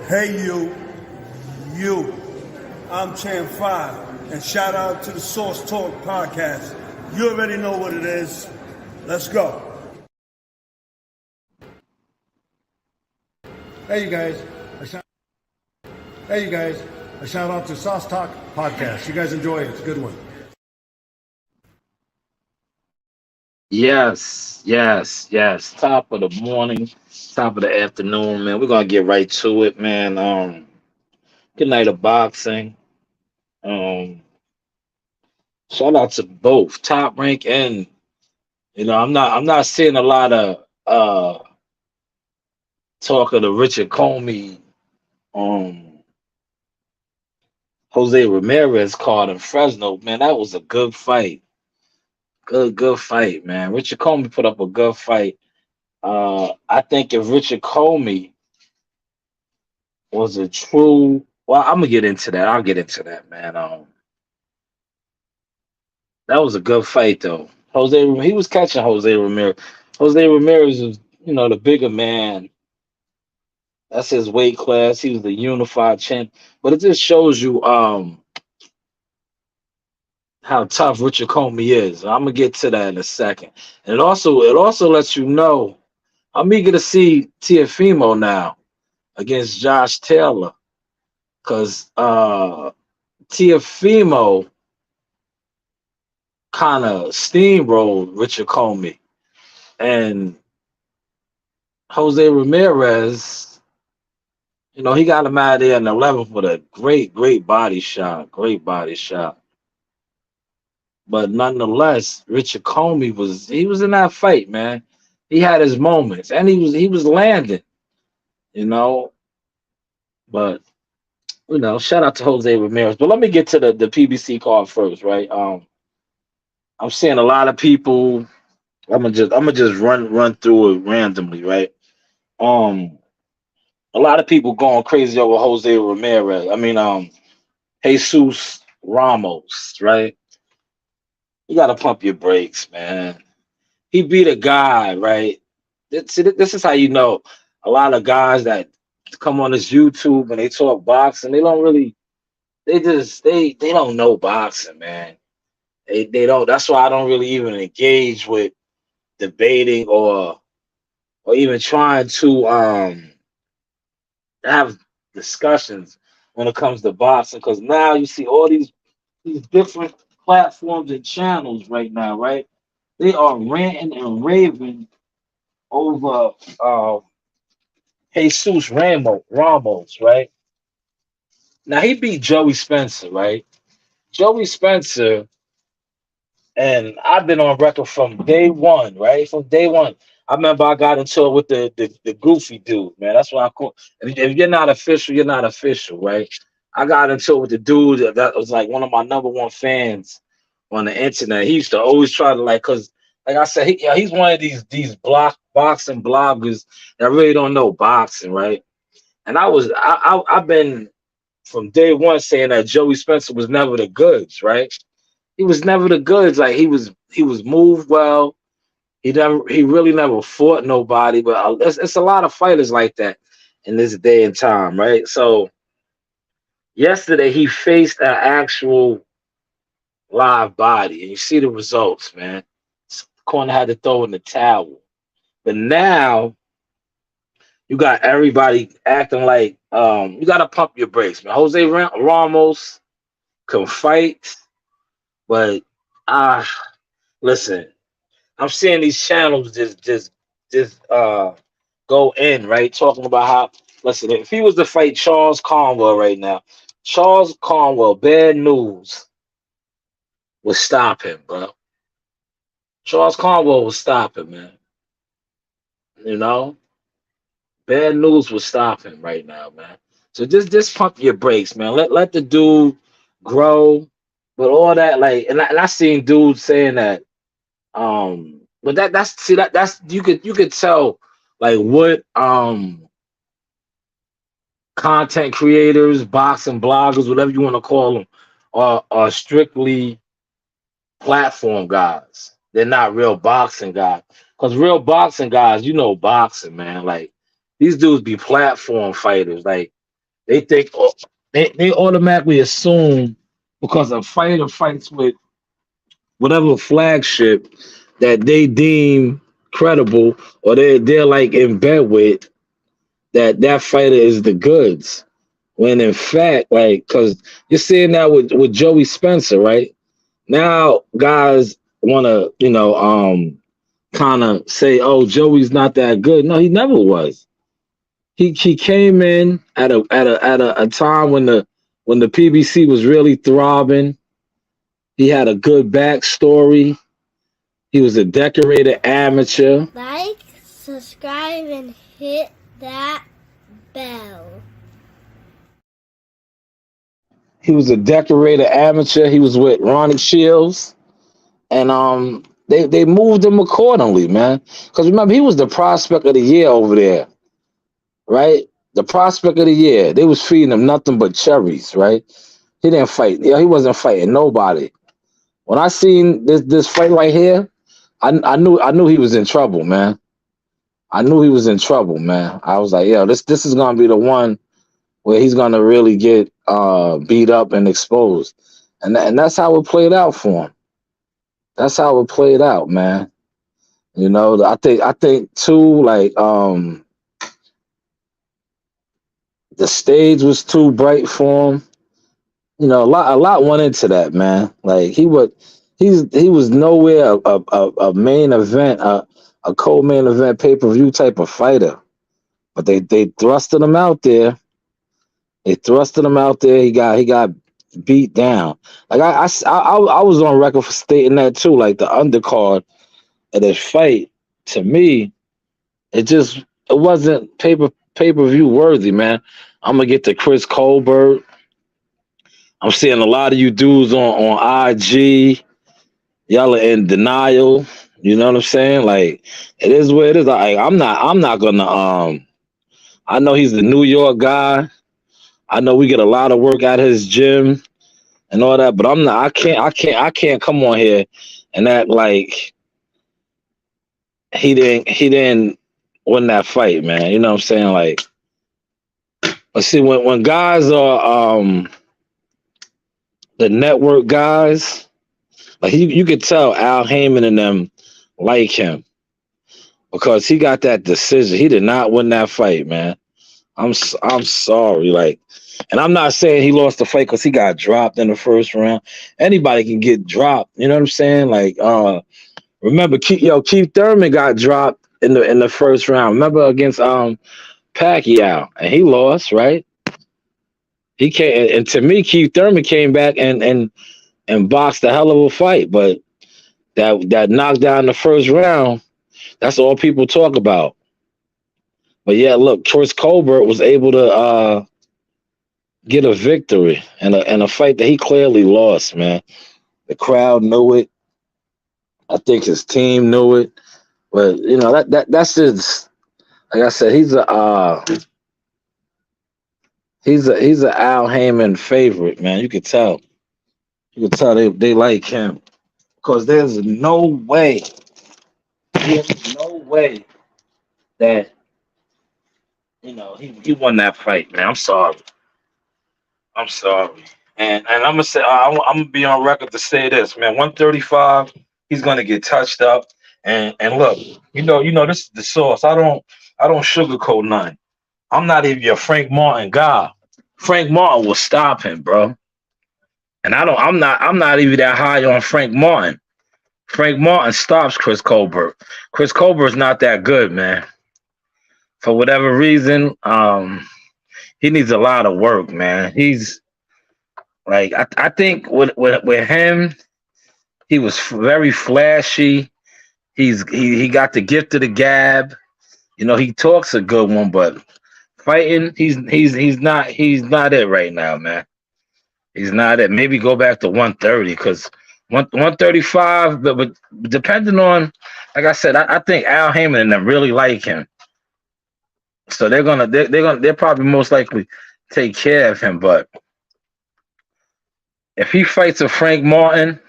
Hey you. I'm Chan 5, and shout out to the Source Talk podcast. You already know what it is. Let's go. Hey you guys, a shout out to Sauce Talk podcast. You guys enjoy it. It's a good one. Yes. Top of the morning, top of the afternoon, man. We're gonna get right to it, man. Good night of boxing. Um, Shout out to both Top Rank and I'm not seeing a lot of talk of the Richard Comey, um, Jose Ramirez card in Fresno. Man, that was a good fight. Good fight, man. Richard Comey put up a good fight. I think if Richard Comey was a true. Well, I'm gonna get into that. I'll get into that, man. That was a good fight, though. He was catching Jose Ramirez. Jose Ramirez was, the bigger man. That's his weight class. He was the unified champ. But it just shows you how tough Richard Comey is. I'm gonna get to that in a second. And it also lets you know I'm eager to see Tiafimo now against Josh Taylor, because Tiafimo kind of steamrolled Richard Comey, and Jose Ramirez, he got him out of there in the 11th with a great body shot, But nonetheless, Richard Comey was in that fight, man. He had his moments, and he was landing, you know. But shout out to Jose Ramirez. But let me get to the PBC card first, right? I'm seeing a lot of people. I'm gonna just run through it randomly, right? Um, a lot of people going crazy over Jose Ramirez. I mean, Jesus Ramos, right? You gotta pump your brakes, man. He beat a guy, right? This is how you know a lot of guys that come on this YouTube and they talk boxing. They don't really. They don't know boxing, man. They don't. That's why I don't really even engage with debating or even trying to have discussions when it comes to boxing, because now you see all these different platforms and channels right now, right? They are ranting and raving over Ramos, right? Now he beat Joey Spencer, right? Joey Spencer, and I've been on record from day one, right? From day one. I remember I got into it with the goofy dude, man. That's what I call. If you're not official, you're not official, right? I got into it with the dude that was like one of my number one fans on the internet. He used to always try to cause like I said, he's one of these boxing bloggers that really don't know boxing, right? And I've been from day one saying that Joey Spencer was never the goods, right? He was never the goods. Like he was moved well. He really never fought nobody. But it's a lot of fighters like that in this day and time, right? So yesterday he faced an actual live body, and you see the results, man. Corner had to throw in the towel. But now you got everybody acting like you got to pump your brakes, man. Jose Ramos can fight, but listen, I'm seeing these channels just go in, right, talking about how, listen, if he was to fight Charles Conwell right now, Charles Conwell, bad news, would stop him, bro. Charles Conwell would stop him, man. You know, bad news would stop him right now, man. So just pump your brakes, man. Let the dude grow. But all that, and I seen dudes saying that, but that's you could tell what content creators, boxing bloggers, whatever you want to call them, are strictly platform guys. They're not real boxing guys. Because real boxing guys, boxing, man. Like, these dudes be platform fighters. Like, They think they automatically assume because a fighter fights with whatever flagship that they deem credible or they're like in bed with, that fighter is the goods. When in fact, like, because you're seeing that with Joey Spencer, right? Now guys want to, kind of say, oh, Joey's not that good. No, he never was. He came in at a time when the PBC was really throbbing. He had a good backstory. He was a decorated amateur. Like, subscribe, and hit that bell. He was a decorated amateur. He was with Ronnie Shields, and they moved him accordingly, man. Because remember, he was the prospect of the year over there, right? The prospect of the year. They was feeding him nothing but cherries, right? He didn't fight. Yeah, he wasn't fighting nobody. When I seen this fight right here, I knew he was in trouble, man. I knew he was in trouble, man. I was like, yo, this is gonna be the one where he's gonna really get beat up and exposed, and that's how it played out for him. That's how it played out, man. I think too, like the stage was too bright for him. A lot went into that, man. Like he was nowhere a main event, a co-main event pay-per-view type of fighter, but they thrusted him out there. They thrusted him out there. He got beat down. Like I was on record for stating that too. Like the undercard of this fight, to me, it wasn't pay-per-view worthy, man. I'm gonna get to Chris Colbert. I'm seeing a lot of you dudes on IG. Y'all are in denial. You know what I'm saying? Like it is what it is. I'm not gonna I know he's the New York guy. I know we get a lot of work out of his gym and all that, but I can't come on here and act like he didn't win that fight, man. You know what I'm saying? Like, let's see, when guys are the network guys, like you could tell Al Heyman and them like him because he got that decision. He did not win that fight, man. I'm sorry, like. And I'm not saying he lost the fight because he got dropped in the first round. Anybody can get dropped. You know what I'm saying? Like, remember, Keith Thurman got dropped in the first round. Remember against Pacquiao, and he lost, right? He came, and to me, Keith Thurman came back and boxed a hell of a fight. But that knockdown in the first round, that's all people talk about. But yeah, look, Chris Colbert was able to get a victory and a fight that he clearly lost, man. The crowd knew it. I think his team knew it. But that's his. Like I said, he's a Al Heyman favorite, man. You could tell. You could tell they like him because there's no way that he won that fight, man. I'm sorry. And I'm gonna say I'm gonna be on record to say this, man. 135, he's gonna get touched up. And look, this is the source. I don't sugarcoat nothing. I'm not even your Frank Martin guy. Frank Martin will stop him, bro. And I'm not even that high on Frank Martin. Frank Martin stops Chris Colbert. Chris Colbert's not that good, man. For whatever reason, he needs a lot of work, man. He's like, I think with him, he was very flashy. He got the gift of the gab. He talks a good one, but fighting, he's not it right now, man. He's not it. Maybe go back to 130 because 135, but depending on, like I said, I think Al Heyman and them really like him. So they're probably most likely take care of him. But if he fights a Frank Martin,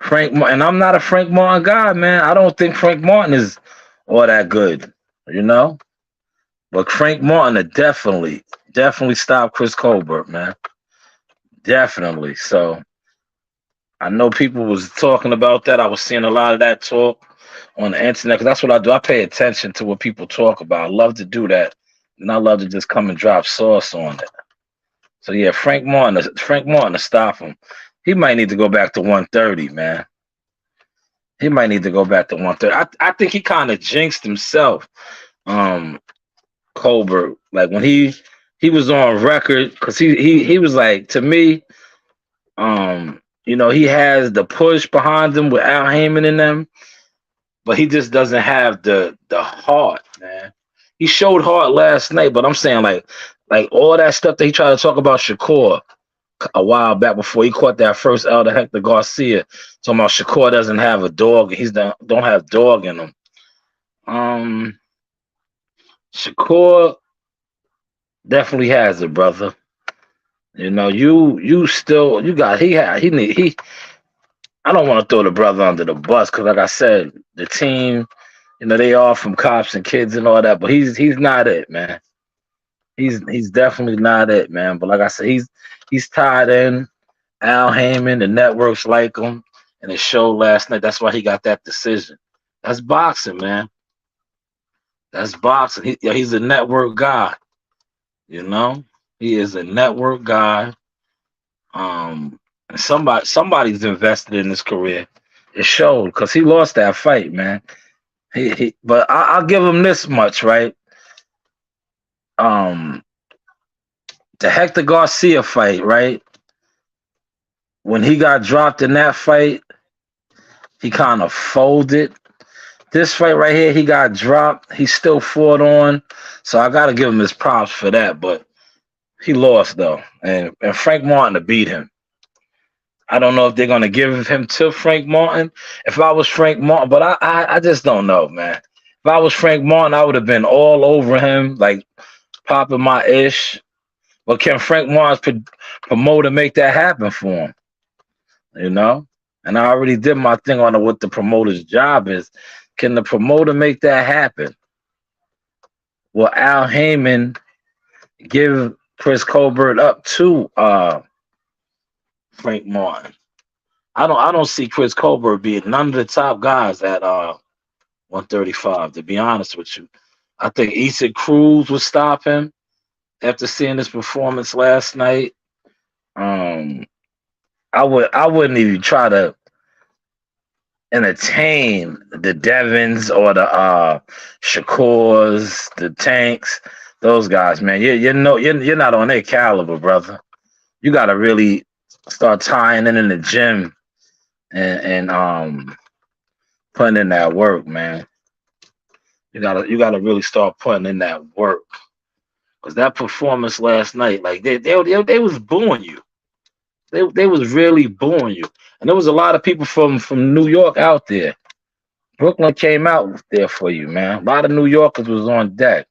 and I'm not a Frank Martin guy, man. I don't think Frank Martin is all that good, But Frank Martin will definitely stop Chris Colbert, man. Definitely. So I know people was talking about that. I was seeing a lot of that talk on the internet because that's what I do. I pay attention to what people talk about. I love to do that, and I love to just come and drop sauce on it. So yeah, Frank Martin to stop him. He might need to go back to 130, man. He might need to go back to 130. I think he kind of jinxed himself. Um, Colbert, like when he was on record, because he was like, to me, he has the push behind him with Al Heyman in them, but he just doesn't have the heart, man. He showed heart last night, but I'm saying like all that stuff that he tried to talk about Shakur a while back before he caught that first L to Hector Garcia, talking about Shakur doesn't have a dog, don't have dog in him. Shakur definitely has it, brother. You still you got he need he. I don't want to throw the brother under the bus because, like I said, the team, they all from cops and kids and all that, but he's not it, man. He's definitely not it, man. But like I said, he's tied in. Al Heyman, the networks like him, and it showed last night. That's why he got that decision. That's boxing, man. That's boxing. He's a network guy. He is a network guy. And somebody's invested in his career. It showed because he lost that fight, man. But I'll give him this much, right? The Hector Garcia fight, right? When he got dropped in that fight, he kind of folded. This fight right here, he got dropped. He still fought on. So I got to give him his props for that. But he lost, though. And Frank Martin to beat him. I don't know if they're going to give him to Frank Martin. If I was Frank Martin, but I just don't know, man. If I was Frank Martin, I would have been all over him, like popping my ish. But can Frank Martin's promoter make that happen for him? And I already did my thing on what the promoter's job is. Can the promoter make that happen? Will Al Heyman give Chris Colbert up to Frank Martin? I don't see Chris Colbert being none of the top guys at 135, to be honest with you. I think Issa Cruz would stop him after seeing his performance last night. I wouldn't even try to entertain the Devins or the Shakurs, the Tanks, those guys, man. You're not on their caliber, brother. You gotta really start tying in the gym and putting in that work, man. You gotta really start putting in that work. Cause that performance last night, like they was booing you. They was really booing you. And there was a lot of people from New York out there. Brooklyn came out there for you, man. A lot of New Yorkers was on deck.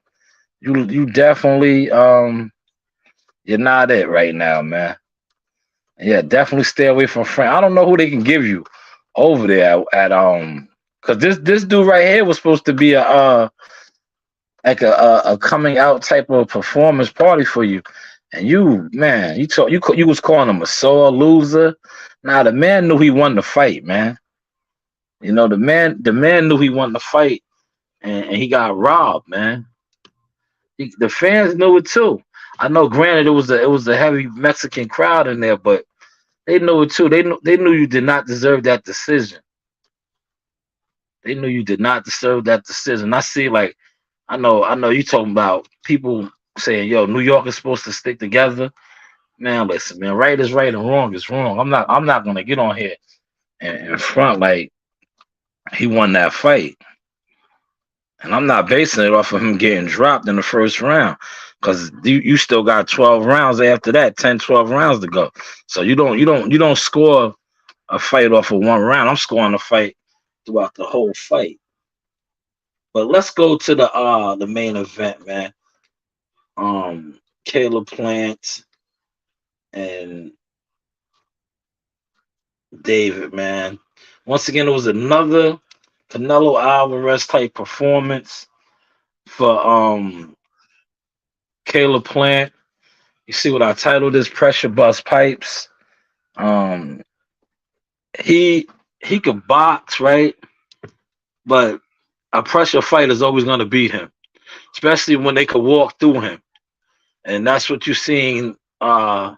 You definitely you're not it right now, man. Yeah, definitely stay away from Frank. I don't know who they can give you over there at because this dude right here was supposed to be a coming out type of performance party for you. And you was calling him a sore loser. Now the man knew he won the fight, man. The man knew he won the fight, and he got robbed, man. The fans knew it too. I know, granted, it was a heavy Mexican crowd in there, but they knew it too. They knew you did not deserve that decision. They knew you did not deserve that decision. I see, like, I know you talking about people saying, yo, New York is supposed to stick together. Man, listen, man, right is right and wrong is wrong. I'm not gonna get on here and front like he won that fight. And I'm not basing it off of him getting dropped in the first round. Because you still got 12 rounds after that, 10, 12 rounds to go. So you don't score a fight off of one round. I'm scoring a fight throughout the whole fight. But let's go to the main event, man. Caleb Plant and David, man. Once again, it was another Canelo Alvarez type performance for Caleb Plant. You see what I titled this? Pressure Bust Pipes. Um, he could box, right? But a pressure fighter is always going to beat him, especially when they could walk through him. And that's what you're seeing Canelo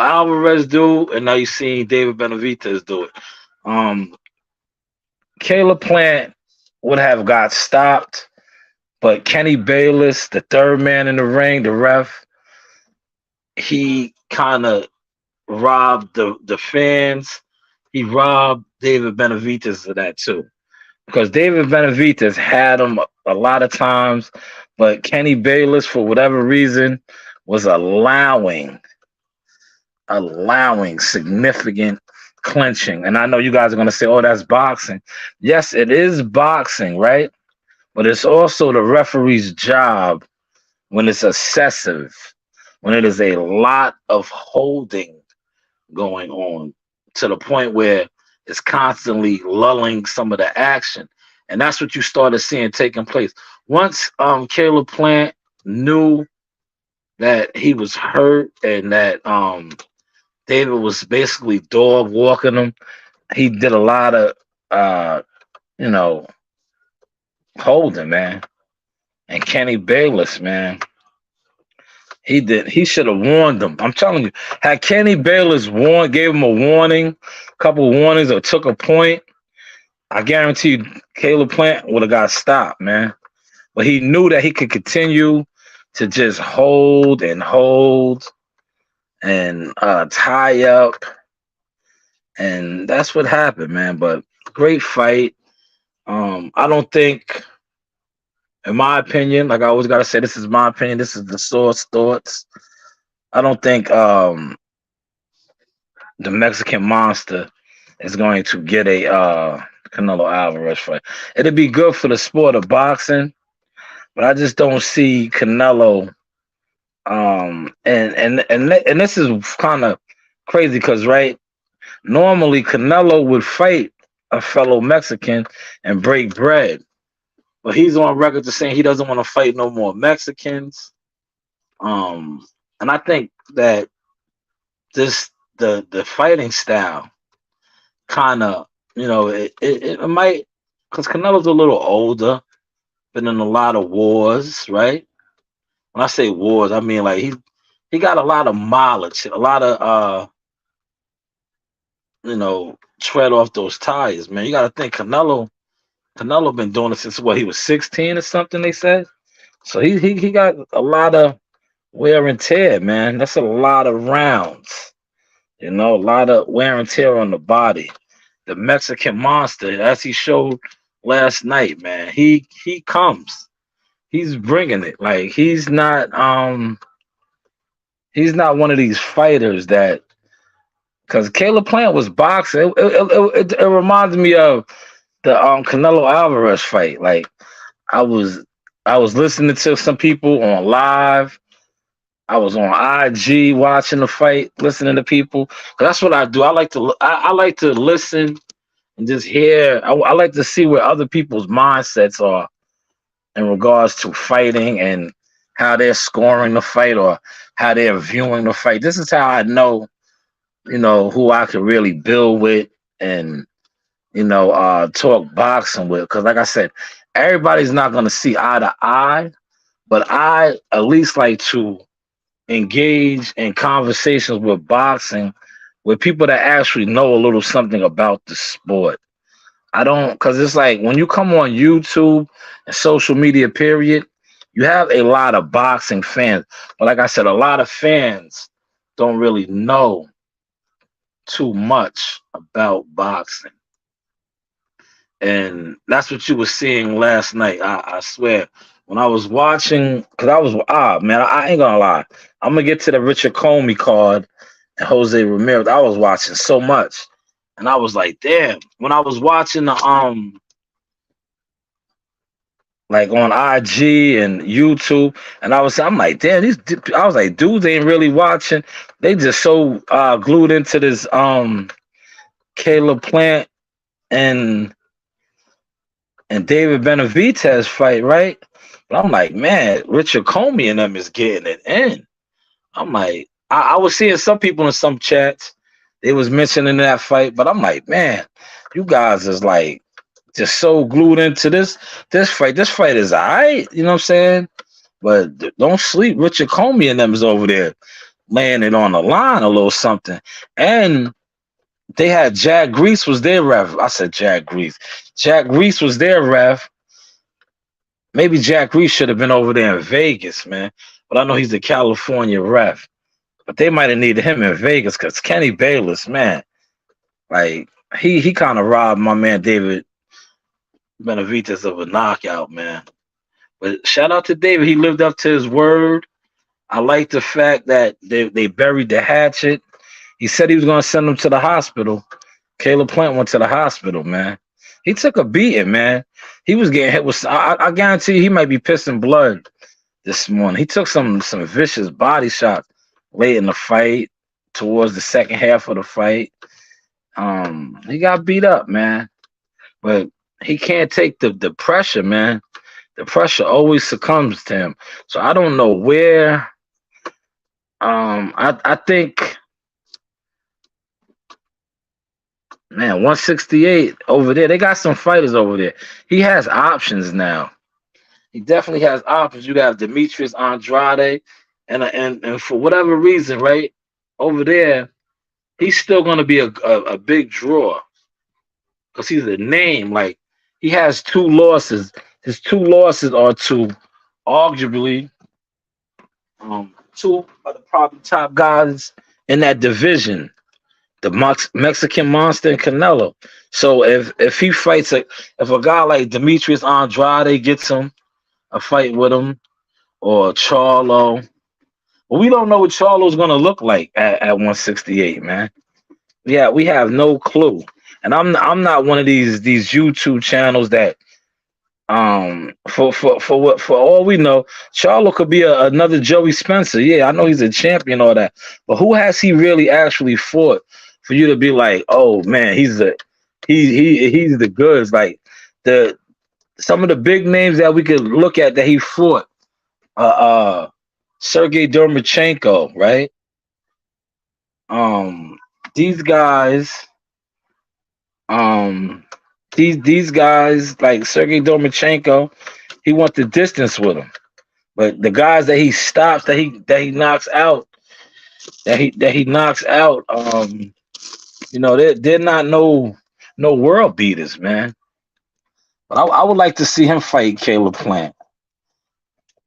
Alvarez do, and now you're seeing David Benavidez do it. Um, Caleb Plant would have got stopped, but Kenny Bayless, the third man in the ring, the ref, he kind of robbed the fans. He robbed David Benavidez of that too, because David Benavidez had him a lot of times, but Kenny Bayless, for whatever reason, was allowing significant clinching. And I know you guys are going to say, oh, that's boxing. Yes, it is boxing, right? But it's also the referee's job when it's excessive, when it is a lot of holding going on to the point where it's constantly lulling some of the action. And that's what you started seeing taking place. Once Caleb Plant knew that he was hurt and that David was basically dog walking him, he did a lot of holding, man. And Kenny Bayless, man, he should have warned him. I'm telling you, had Kenny Bayless gave him a warning, couple warnings, or took a point, I guarantee you Caleb Plant would have got stopped, man. But he knew that he could continue to just hold and tie up. And that's what happened, man. But great fight. I don't think, in my opinion, like I always got to say, this is my opinion. This is the source thoughts. I don't think the Mexican Monster is going to get a Canelo Alvarez fight. It'd be good for the sport of boxing, but I just don't see Canelo. And this is kind of crazy because, right, normally Canelo would fight a fellow Mexican and break bread, but he's on record to saying he doesn't want to fight no more Mexicans. And I think that the fighting style kind of, it might, because Canelo's a little older, been in a lot of wars, right? When I say wars, I mean like he got a lot of mileage, a lot of tread off those tires, man. You got to think Canelo been doing it since he was 16 or something, they said. So he got a lot of wear and tear, man. That's a lot of rounds, a lot of wear and tear on the body. The Mexican Monster, as he showed last night, man, he comes. He's bringing it. Like he's not one of these fighters that, because Caleb Plant was boxing. It reminds me of the Canelo Alvarez fight. Like I was listening to some people on live. I was on IG watching the fight, listening to people. 'Cause that's what I do. I like to listen and just hear. I like to see where other people's mindsets are in regards to fighting and how they're scoring the fight or how they're viewing the fight. This is how I know, who I could really build with and, talk boxing with. Because like I said, everybody's not going to see eye to eye, but I at least like to engage in conversations with boxing with people that actually know a little something about the sport. I don't, because it's like when you come on YouTube and social media, period, you have a lot of boxing fans. But like I said, a lot of fans don't really know too much about boxing. And that's what you were seeing last night. I swear. When I was watching, because man, I ain't gonna lie. I'm gonna get to the Richard Comey card and Jose Ramirez. I was watching so much. And I was like, damn. When I was watching the like on IG and YouTube, and I'm like, damn, I was like, dudes ain't really watching. They just so glued into this Caleb Plant and David Benavidez fight, right? But I'm like, man, Richard Comey and them is getting it in. I'm like, I was seeing some people in some chats, they was mentioning that fight, but I'm like, man, you guys is like just so glued into this fight. This fight is alright, you know what I'm saying? But don't sleep. Richard Comey and them is over there laying it on the line a little something. And they had Jack Grease was their ref. I said Jack Grease. Jack Grease was their ref. Maybe Jack Grease should have been over there in Vegas, man. But I know he's a California ref. But they might have needed him in Vegas because Kenny Bayless, man, like he kind of robbed my man David Benavidez of a knockout, man. But shout out to David. He lived up to his word. I like the fact that they buried the hatchet. He said he was going to send him to the hospital. Caleb Plant went to the hospital, man. He took a beating, man. He was getting hit with. I guarantee you, he might be pissing blood this morning. He took some vicious body shots late in the fight, towards the second half of the fight. He got beat up, man. But he can't take the pressure, man. The pressure always succumbs to him. So I don't know where. I think, man, 168 over there. They got some fighters over there. He has options now. He definitely has options. You got Demetrius Andrade, and for whatever reason, right over there, he's still going to be a big draw because he's a name. Like he has 2 losses. His 2 losses are to arguably 2 of the probably top guys in that division, the Mexican Monster and Canelo. So if he fights if a guy like Demetrius Andrade gets him a fight with him, or Charlo, well, we don't know what Charlo's gonna look like at 168, man. Yeah, we have no clue. And I'm not one of these YouTube channels that for all we know, Charlo could be another Joey Spencer. Yeah, I know he's a champion, all that, but who has he really actually fought for you to be like, oh man, he's the goods? Like some of the big names that we could look at that he fought, Sergey Dermachenko, right? These guys, these guys like Sergey Dermachenko, he went the distance with him. But the guys that he stops, that he knocks out, you know, they're not no world beaters, man. But I would like to see him fight Caleb Plant.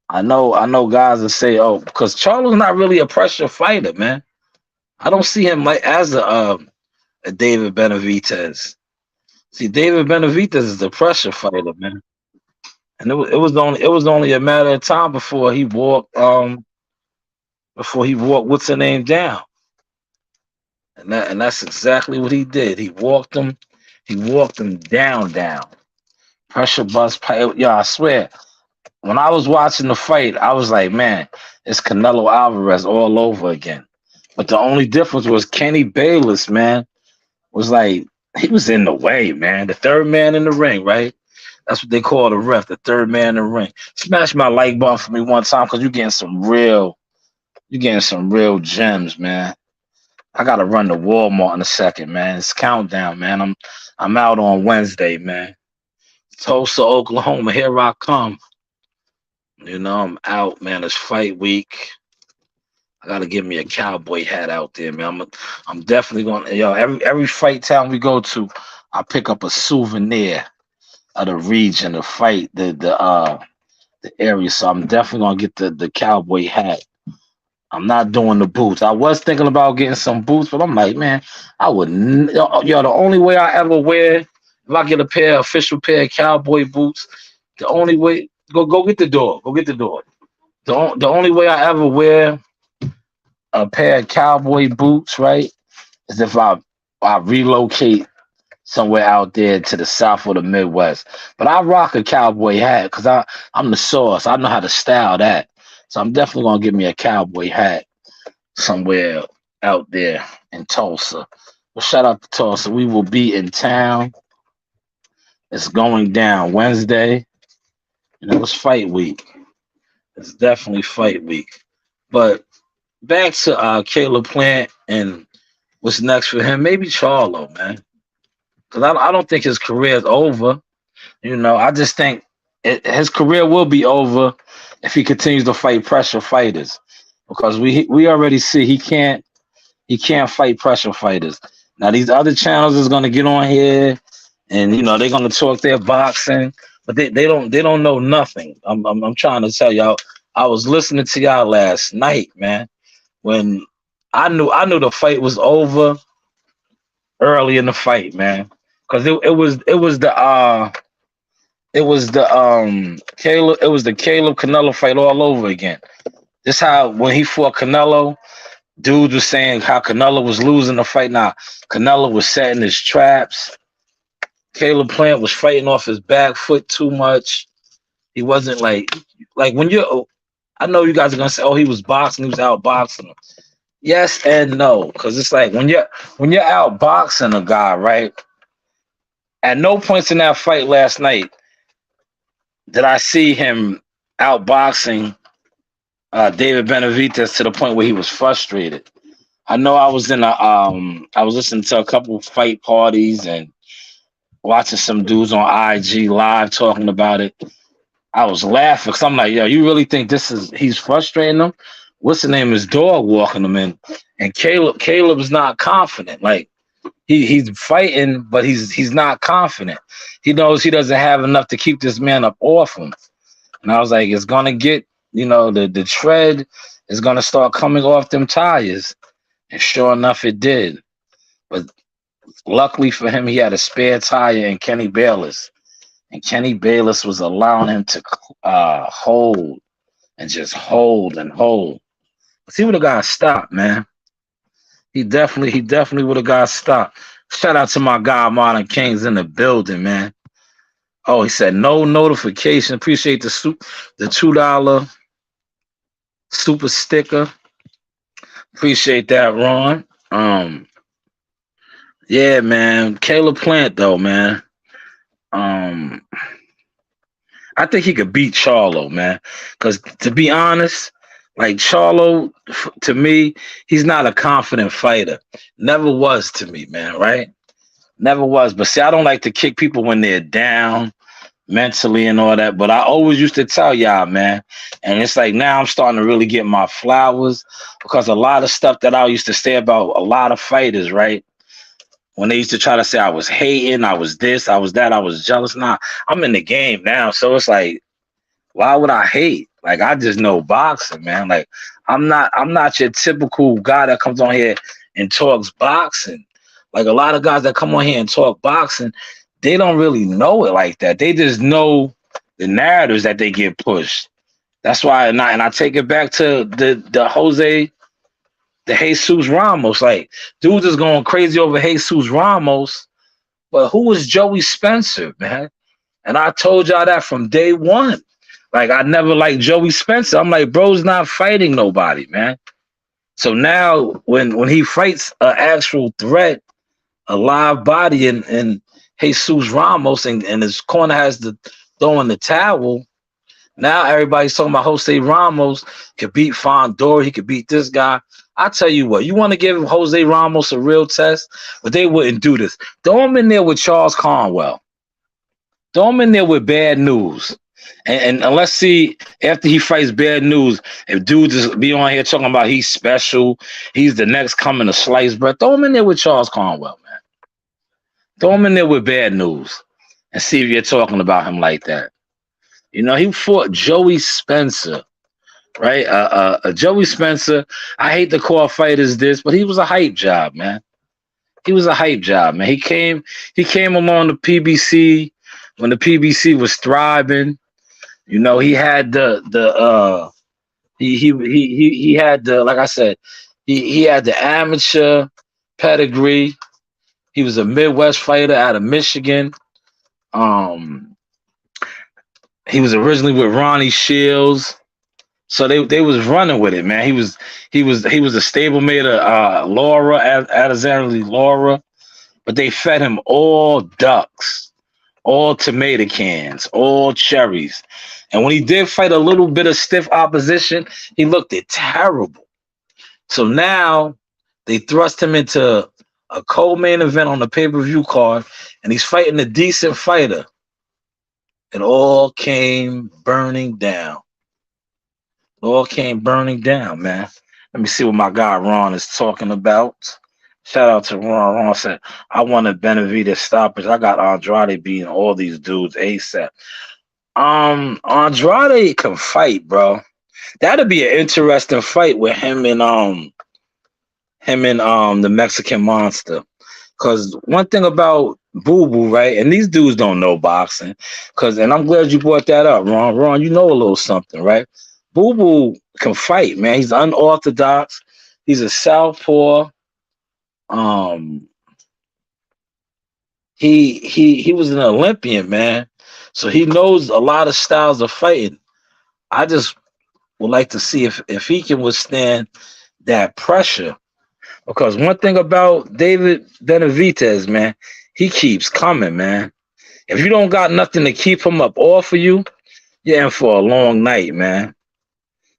I know guys that say, oh, because Charlo's not really a pressure fighter, man. I don't see him like as a David Benavidez. See, David Benavidez is the pressure fighter, man. And it was only a matter of time before he walked what's her name down. And that's exactly what he did. He walked him down. Pressure bust pipe. Yeah, I swear. When I was watching the fight, I was like, man, it's Canelo Alvarez all over again. But the only difference was Kenny Bayless, man, was like, he was in the way, man. The third man in the ring, right? That's what they call the ref, the third man in the ring. Smash my like button for me one time, because you're getting some real gems, man. I gotta run to Walmart in a second, man. It's countdown, man. I'm out on Wednesday, man. Tulsa, Oklahoma, here I come. You know, I'm out, man. It's fight week. I gotta give me a cowboy hat out there, man. I'm definitely gonna, every fight town we go to, I pick up a souvenir of the region, the fight, the area. So I'm definitely gonna get the cowboy hat. I'm not doing the boots. I was thinking about getting some boots, but I'm like, man, I wouldn't. The only way I ever wear, if I get official pair of cowboy boots, the only way, go get the door. Go get the door. The only way I ever wear a pair of cowboy boots, right, is if I relocate somewhere out there to the South or the Midwest. But I rock a cowboy hat because I'm the sauce. I know how to style that. So I'm definitely going to give me a cowboy hat somewhere out there in Tulsa. Well, shout out to Tulsa. We will be in town. It's going down Wednesday. You know, it's fight week. It's definitely fight week. But back to Caleb Plant and what's next for him. Maybe Charlo, man. Because I don't think his career is over. I just think his career will be over if he continues to fight pressure fighters. Because we already see he can't fight pressure fighters. Now these other channels is gonna get on here and they're gonna talk their boxing, but they don't know nothing. I'm trying to tell y'all. I was listening to y'all last night, man, when I knew the fight was over early in the fight, man. Cause it was the Caleb Canelo fight all over again. This how when he fought Canelo, dude was saying how Canelo was losing the fight. Now Canelo was setting his traps. Caleb Plant was fighting off his back foot too much. He wasn't like when you're. I know you guys are gonna say, "Oh, he was boxing. He was out boxing him." Yes and no, because it's like when you're out boxing a guy, right? At no points in that fight last night did I see him outboxing David Benavidez to the point where he was frustrated. I know I was I was listening to a couple fight parties and watching some dudes on IG live talking about it. I was laughing because I'm like, yo, you really think he's frustrating them? What's the name? His dog walking him in, and Caleb's not confident. Like he's fighting, but he's not confident. He knows he doesn't have enough to keep this man up off him. And I was like, it's gonna get, the tread is gonna start coming off them tires. And sure enough, it did. But luckily for him, he had a spare tire in Kenny Bayless. And Kenny Bayless was allowing him to hold and just hold and hold. But he would have got stopped, man. He definitely would have got stopped. Shout out to my guy, Modern Kings in the building, man. Oh, he said no notification. Appreciate the $2 super sticker. Appreciate that, Ron. Yeah, man. Caleb Plant, though, man. I think he could beat Charlo, man. Because to be honest, like Charlo, to me, he's not a confident fighter. Never was to me, man, right? Never was. But see, I don't like to kick people when they're down mentally and all that. But I always used to tell y'all, man. And it's like now I'm starting to really get my flowers because a lot of stuff that I used to say about a lot of fighters, right? When they used to try to say I was hating, I was this, I was that, I was jealous. Nah, I'm in the game now. So it's like, why would I hate? Like, I just know boxing, man. Like, I'm not your typical guy that comes on here and talks boxing. Like, a lot of guys that come on here and talk boxing, they don't really know it like that. They just know the narratives that they get pushed. That's why, and I take it back to the Jesus Ramos. Like, dudes is going crazy over Jesus Ramos, but who was Joey Spencer, man? And I told y'all that from day one. Like, I never liked Joey Spencer. I'm like, bro's not fighting nobody, man. So now when he fights an actual threat, a live body in Jesus Ramos and his corner has to throw in the towel, now everybody's talking about Jose Ramos could beat Fondor. He could beat this guy. I tell you what, you want to give Jose Ramos a real test, but they wouldn't do this. Throw him in there with Charles Conwell. Throw him in there with Bad News. And let's see, after he fights Bad News, if dudes just be on here talking about he's special, he's the next coming to sliced bread, throw him in there with Charles Conwell, man. Throw him in there with Bad News and see if you're talking about him like that. He fought Joey Spencer, right? Joey Spencer, I hate to call fighters this, but he was a hype job, man. He was a hype job, man. He came along the PBC when the PBC was thriving. He had he had the, like I said, he had the amateur pedigree. He was a Midwest fighter out of Michigan. He was originally with Ronnie Shields. So they was running with it, man. He was a stablemate of Laura, Alexander Laura, but they fed him all ducks, all tomato cans, all cherries. And when he did fight a little bit of stiff opposition, he looked it terrible. So now they thrust him into a co-main event on the pay-per-view card, and he's fighting a decent fighter. It all came burning down. It all came burning down, man. Let me see what my guy Ron is talking about. Shout out to Ron. Ron said, I wanted Benavidez stoppage. I got Andrade beating all these dudes ASAP. Andrade can fight, bro. That'd be an interesting fight with him and the Mexican Monster. Cause one thing about Boo Boo, right? And these dudes don't know boxing. And I'm glad you brought that up, Ron. Ron, you know a little something, right? Boo Boo can fight, man. He's unorthodox. He's a southpaw. He was an Olympian, man. So he knows a lot of styles of fighting. I just would like to see if he can withstand that pressure. Because one thing about David Benavidez, man, he keeps coming, man. If you don't got nothing to keep him up off of you, you're in for a long night, man.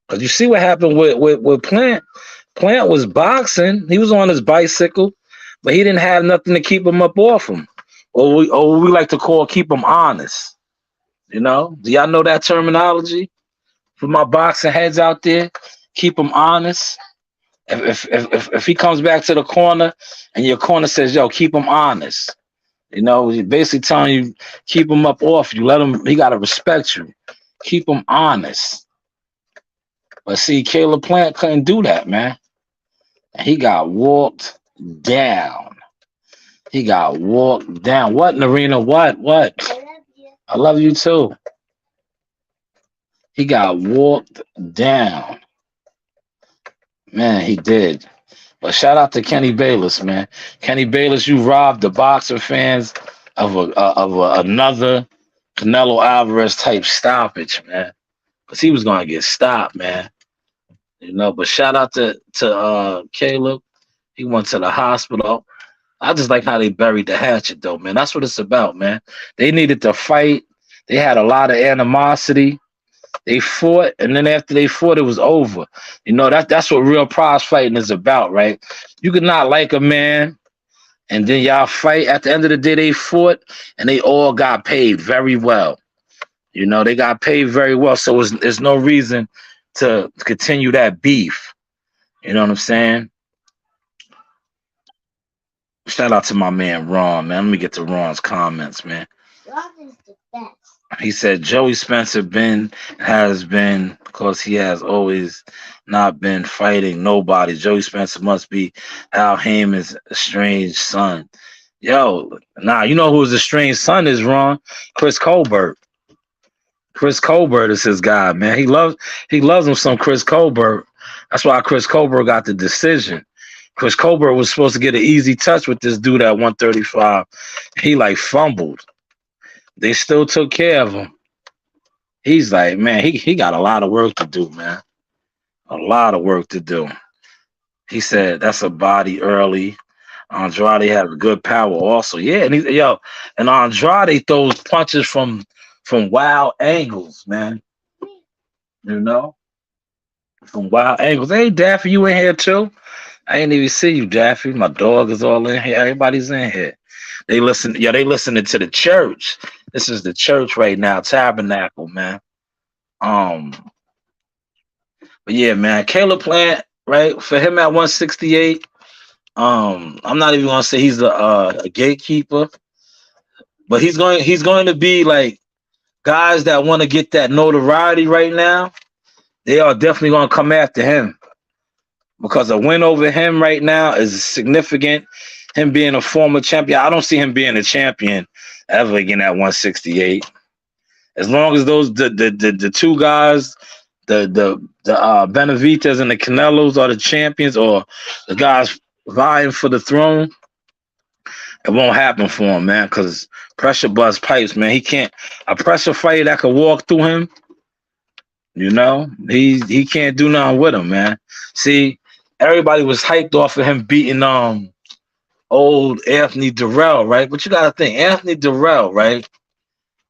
Because you see what happened with Plant. Plant was boxing. He was on his bicycle, but he didn't have nothing to keep him up off him. Or we like to call keep him honest. You know? Do y'all know that terminology? For my boxing heads out there, keep him honest. If he comes back to the corner and your corner says, yo, keep him honest. You know, he's basically telling you, keep him up off you. Let him, he got to respect you. Keep him honest. But see, Caleb Plant couldn't do that, man. And he got walked down. He got walked down. What, Narina? What? I love you. I love you too. He got walked down. Man, he did. But shout out to Kenny Bayless, man. Kenny Bayless, you robbed the boxer fans of another Canelo Alvarez type stoppage, man. Because he was going to get stopped, man. You know, but shout out to Caleb. He went to the hospital. I just like how they buried the hatchet, though, man. That's what it's about, man. They needed to fight. They had a lot of animosity. They fought, and then after they fought, it was over. You know, that's what real prize fighting is about, right? You could not like a man, and then y'all fight. At the end of the day, they fought, and they all got paid very well. You know, they got paid very well, so there's no reason to continue that beef. You know what I'm saying? Shout out to my man Ron, man. Let me get to Ron's comments, man. Rob is the best. He said Joey Spencer has been because he has always not been fighting nobody. Joey Spencer must be Al Heyman's estranged son. Yo, nah, you know who his estranged son is, Ron? Chris Colbert. Chris Colbert is his guy, man. He loves him some Chris Colbert. That's why Chris Colbert got the decision. Chris Colbert was supposed to get an easy touch with this dude at 135. He like fumbled. They still took care of him. He's like, man, he got a lot of work to do, man. A lot of work to do. He said that's a body early. Andrade had good power also. Yeah, and Andrade throws punches from wild angles, man. You know? From wild angles. Hey, Daffy, you in here too? I ain't even see you, Daffy. My dog is all in here. Everybody's in here. They listening to the church. This is the church right now, Tabernacle, man. But yeah, man, Caleb Plant, right? For him at 168, I'm not even gonna say he's a gatekeeper, but he's going to be like guys that want to get that notoriety right now. They are definitely gonna come after him because a win over him right now is significant. Him being a former champion, I don't see him being a champion ever again at 168. As long as the two guys, the Benavidez and the Canelos are the champions, or the guys vying for the throne, it won't happen for him, man. Because pressure busts pipes, man. He can't a pressure fighter that could walk through him. You know, he can't do nothing with him, man. See, everybody was hyped off of him beating old Anthony Durrell, right? But you got to think, Anthony Durrell, right?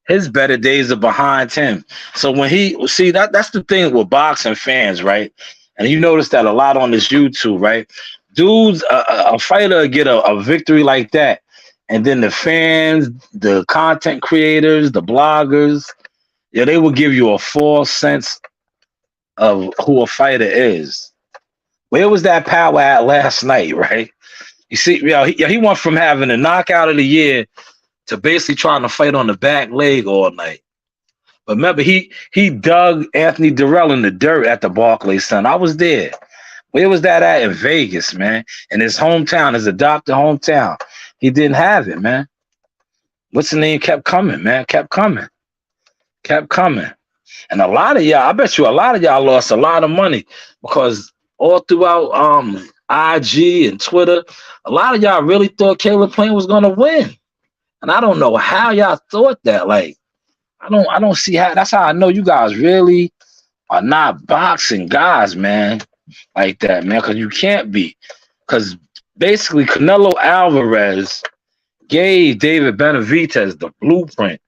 His better days are behind him. So when that's the thing with boxing fans, right? And you notice that a lot on this YouTube, right? Dudes, a fighter get a victory like that, and then the fans, the content creators, the bloggers, yeah, they will give you a false sense of who a fighter is. Where was that power at last night, right? You see, he went from having a knockout of the year to basically trying to fight on the back leg all night. But remember, he dug Anthony Durrell in the dirt at the Barclays Center. I was there. Where was that at? In Vegas, man? In his hometown, his adopted hometown. He didn't have it, man. What's the name? Kept coming, man. Kept coming. And a lot of y'all, I bet you a lot of y'all lost a lot of money because all throughout IG and Twitter, a lot of y'all really thought Caleb Plant was gonna win. And I don't know how y'all thought that. Like, I don't see how. That's how I know you guys really are not boxing guys, man, like that, man, because you can't be. Because basically, Canelo Alvarez gave David Benavidez the blueprint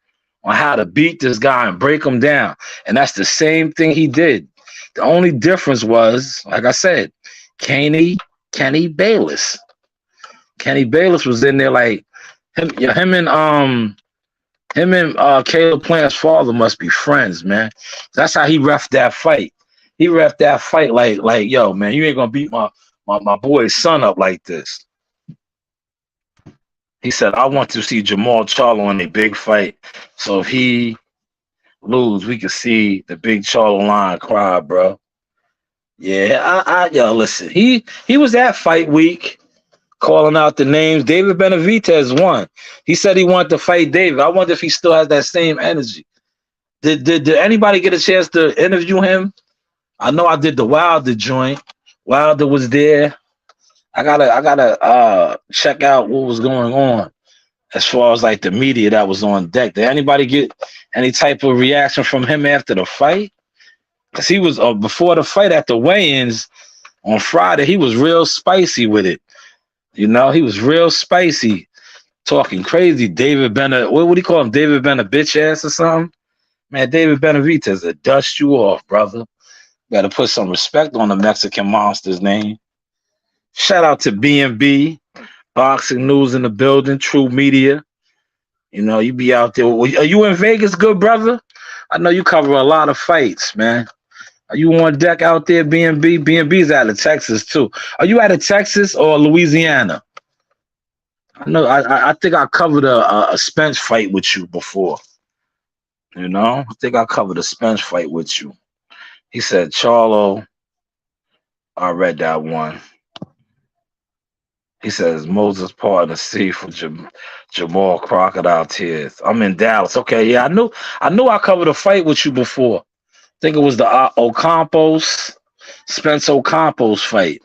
on how to beat this guy and break him down. And that's the same thing he did. The only difference was, like I said, Kenny Bayless. Kenny Bayless was in there like him and Caleb Plant's father must be friends, man. That's how he reffed that fight. He reffed that fight like, yo, man, you ain't gonna beat my boy's son up like this. He said, I want to see Jamal Charlo in a big fight. So if he lose, we can see the big Charlo line cry, bro. Yeah, yo, listen. He was at fight week, calling out the names. David Benavidez won. He said he wanted to fight David. I wonder if he still has that same energy. Did anybody get a chance to interview him? I know I did the Wilder joint. Wilder was there. I gotta check out what was going on as far as like the media that was on deck. Did anybody get any type of reaction from him after the fight? Because he was before the fight at the weigh-ins on Friday, he was real spicy with it. You know, he was real spicy, talking crazy. David Bena, what do you call him? David Bena bitch ass or something? Man, David Benavidez will dust you off, brother. Got to put some respect on the Mexican monster's name. Shout out to B&B, Boxing News in the building, True Media. You know, you be out there. Are you in Vegas, good brother? I know you cover a lot of fights, man. Are you on deck out there, B&B? B&B's out of Texas, too. Are you out of Texas or Louisiana? I know. I think I covered a Spence fight with you before. You know? I think I covered a Spence fight with you. He said, Charlo. I read that one. He says, Moses part in the sea for Jamal Crocodile Tears. I'm in Dallas. Okay, yeah, I knew I covered a fight with you before. I think it was the Spence Ocampos fight.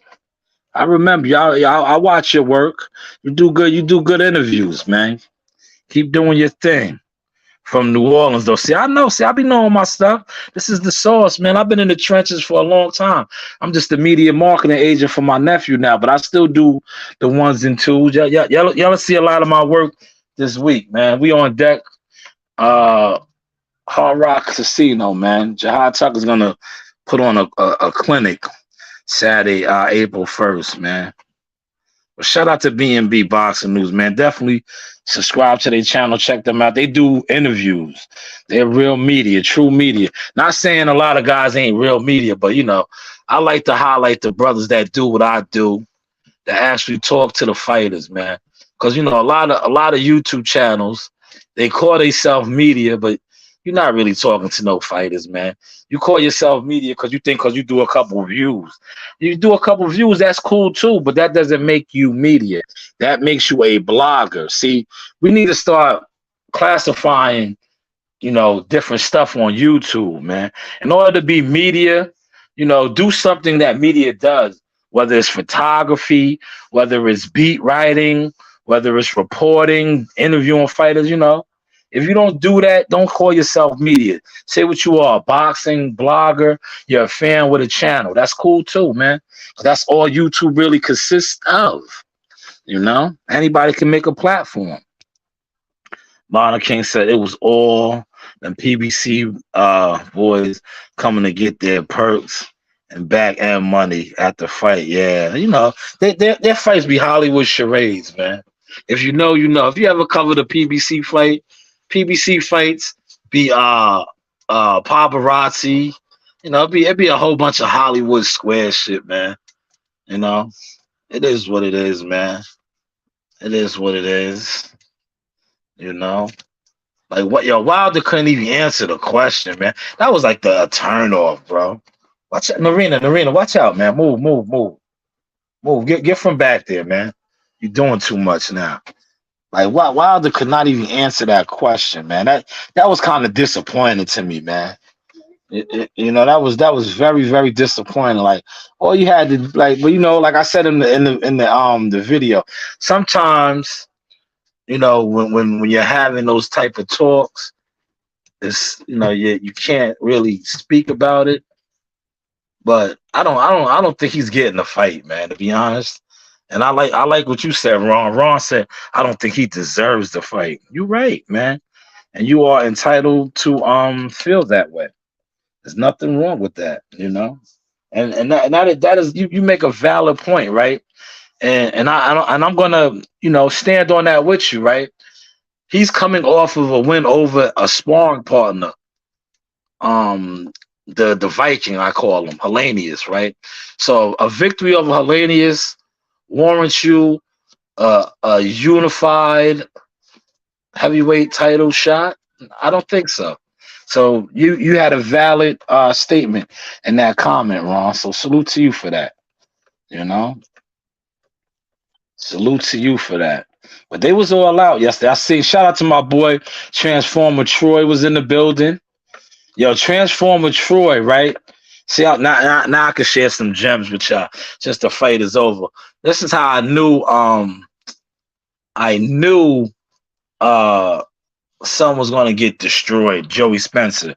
I remember y'all. I watch your work. You do good interviews, man. Keep doing your thing. From New Orleans, though. I be knowing my stuff. This is the source, man. I've been in the trenches for a long time. I'm just the media marketing agent for my nephew now, but I still do the ones and twos. Y'all see a lot of my work this week, man. We on deck. Hard Rock Casino, man. Jahad Tucker's gonna put on a clinic Saturday, April 1st, man. But shout out to B&B Boxing News, man. Definitely subscribe to their channel. Check them out. They do interviews. They're real media, true media. Not saying a lot of guys ain't real media, but, you know, I like to highlight the brothers that do what I do, that actually talk to the fighters, man. Because, you know, a lot of YouTube channels, they call themselves media, but you're not really talking to no fighters, man. You call yourself media because you think because you do a couple of views. You do a couple of views, that's cool too, but that doesn't make you media. That makes you a blogger. See, we need to start classifying, you know, different stuff on YouTube, man. In order to be media, you know, do something that media does, whether it's photography, whether it's beat writing, whether it's reporting, interviewing fighters, you know. If you don't do that, don't call yourself media. Say what you are, boxing, blogger, you're a fan with a channel. That's cool too, man. That's all YouTube really consists of, you know? Anybody can make a platform. Lana King said it was all them PBC boys coming to get their perks and back end money at the fight. Yeah, their fights be Hollywood charades, man. If you know, you know. If you ever covered a PBC fight, PBC fights be paparazzi. It'd be a whole bunch of Hollywood square shit, man. You know, it is what it is, man. It is what it is. You know, like what? Yo, Wilder couldn't even answer the question, man. That was like the turn off, bro. Watch out, Narina, watch out, man. Move. Get from back there, man. You're doing too much now. Like Wilder could not even answer that question, man. That was kind of disappointing to me, man. That was very very disappointing. Like all you had to like, but like I said in the video, sometimes when you're having those type of talks, it's you can't really speak about it. But I don't think he's getting the fight, man, to be honest. And I like what you said, Ron. Ron said I don't think he deserves the fight. You're right, man. And you are entitled to feel that way. There's nothing wrong with that, And that is you make a valid point, right? And I'm gonna stand on that with you, right? He's coming off of a win over a sparring partner, the Viking, I call him Hellenius, right? So a victory over Hellenius warrants you a unified heavyweight title shot? I don't think so. So you had a valid statement in that comment, Ron. So salute to you for that. Salute to you for that. But they was all out yesterday. I see. Shout out to my boy Transformer Troy was in the building. Yo, Transformer Troy, right? See, now I can share some gems with y'all. Since the fight is over. This is how I knew. Son was gonna get destroyed. Joey Spencer.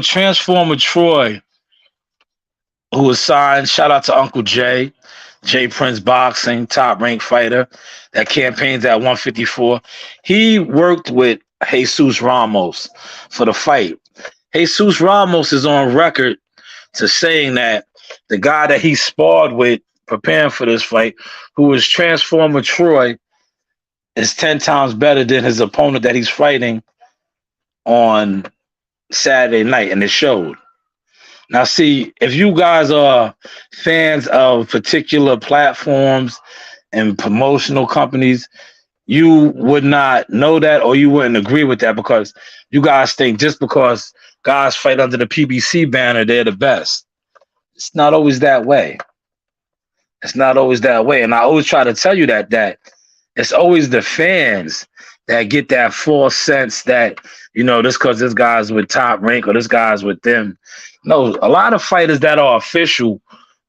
Transformer Troy, who was signed. Shout out to Uncle Jay. Jay Prince Boxing, top ranked fighter that campaigns at 154. He worked with Jesus Ramos for the fight. Jesus Ramos is on record to saying that the guy that he sparred with preparing for this fight, who was Transformer Troy, is 10 times better than his opponent that he's fighting on Saturday night, and it showed. Now, see, if you guys are fans of particular platforms and promotional companies, you would not know that, or you wouldn't agree with that, because you guys think just because guys fight under the PBC banner, they're the best. It's not always that way. It's not always that way. And I always try to tell you that it's always the fans that get that false sense that, this because this guy's with Top Rank or this guy's with them. No, a lot of fighters that are official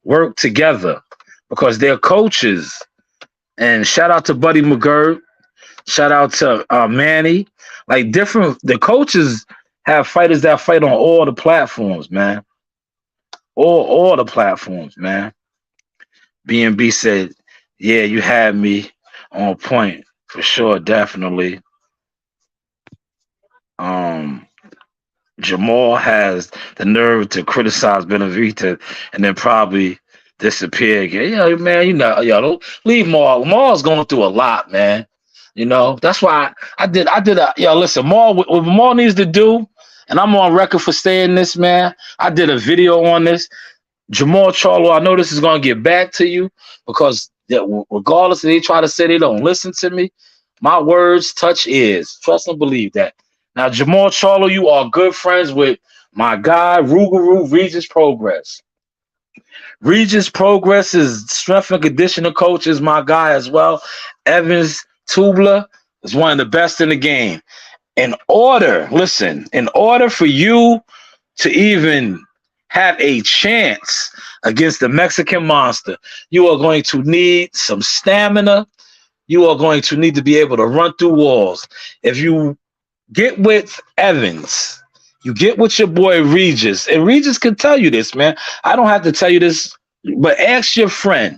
work together because they're coaches. And shout out to Buddy McGirt. Shout out to Manny. Like the coaches have fighters that fight on all the platforms, man. All the platforms, man. B&B said, yeah, you had me on point for sure, definitely. Jamal has the nerve to criticize Benavidez and then probably disappear again. Yeah, man, don't leave Maul. Maul's going through a lot, man. That's why I did listen, Maul, what Maul needs to do, and I'm on record for saying this, man. I did a video on this. Jamal Charlo, I know this is going to get back to you because regardless if they try to say they don't listen to me, my words touch ears. Trust and believe that. Now, Jamal Charlo, you are good friends with my guy, Rougarou Regis Progress. Regis Progress is strength and conditioning coach, is my guy as well. Evans Tubler is one of the best in the game. In order for you to even have a chance against the Mexican monster, you are going to need some stamina. You are going to need to be able to run through walls. If you get with Evans, you get with your boy Regis, and Regis can tell you this, man. I don't have to tell you this, but ask your friend.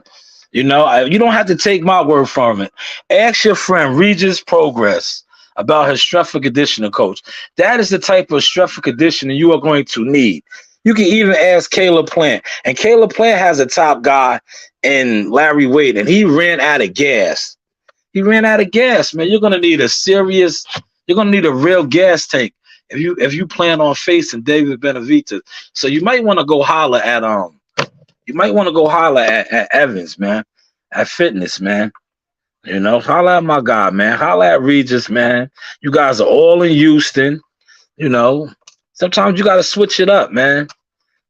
You don't have to take my word from it. Ask your friend Regis Progress about his strength and conditioning coach. That is the type of strength and conditioning you are going to need. You can even ask Caleb Plant. And Caleb Plant has a top guy in Larry Wade, and he ran out of gas. He ran out of gas, man. You're gonna need a real gas tank if you plan on facing David Benavidez. So you might want to go holler at Evans, man, at Fitness, man. You know, holler at my guy, man. Holler at Regis, man. You guys are all in Houston. You know, sometimes you got to switch it up, man.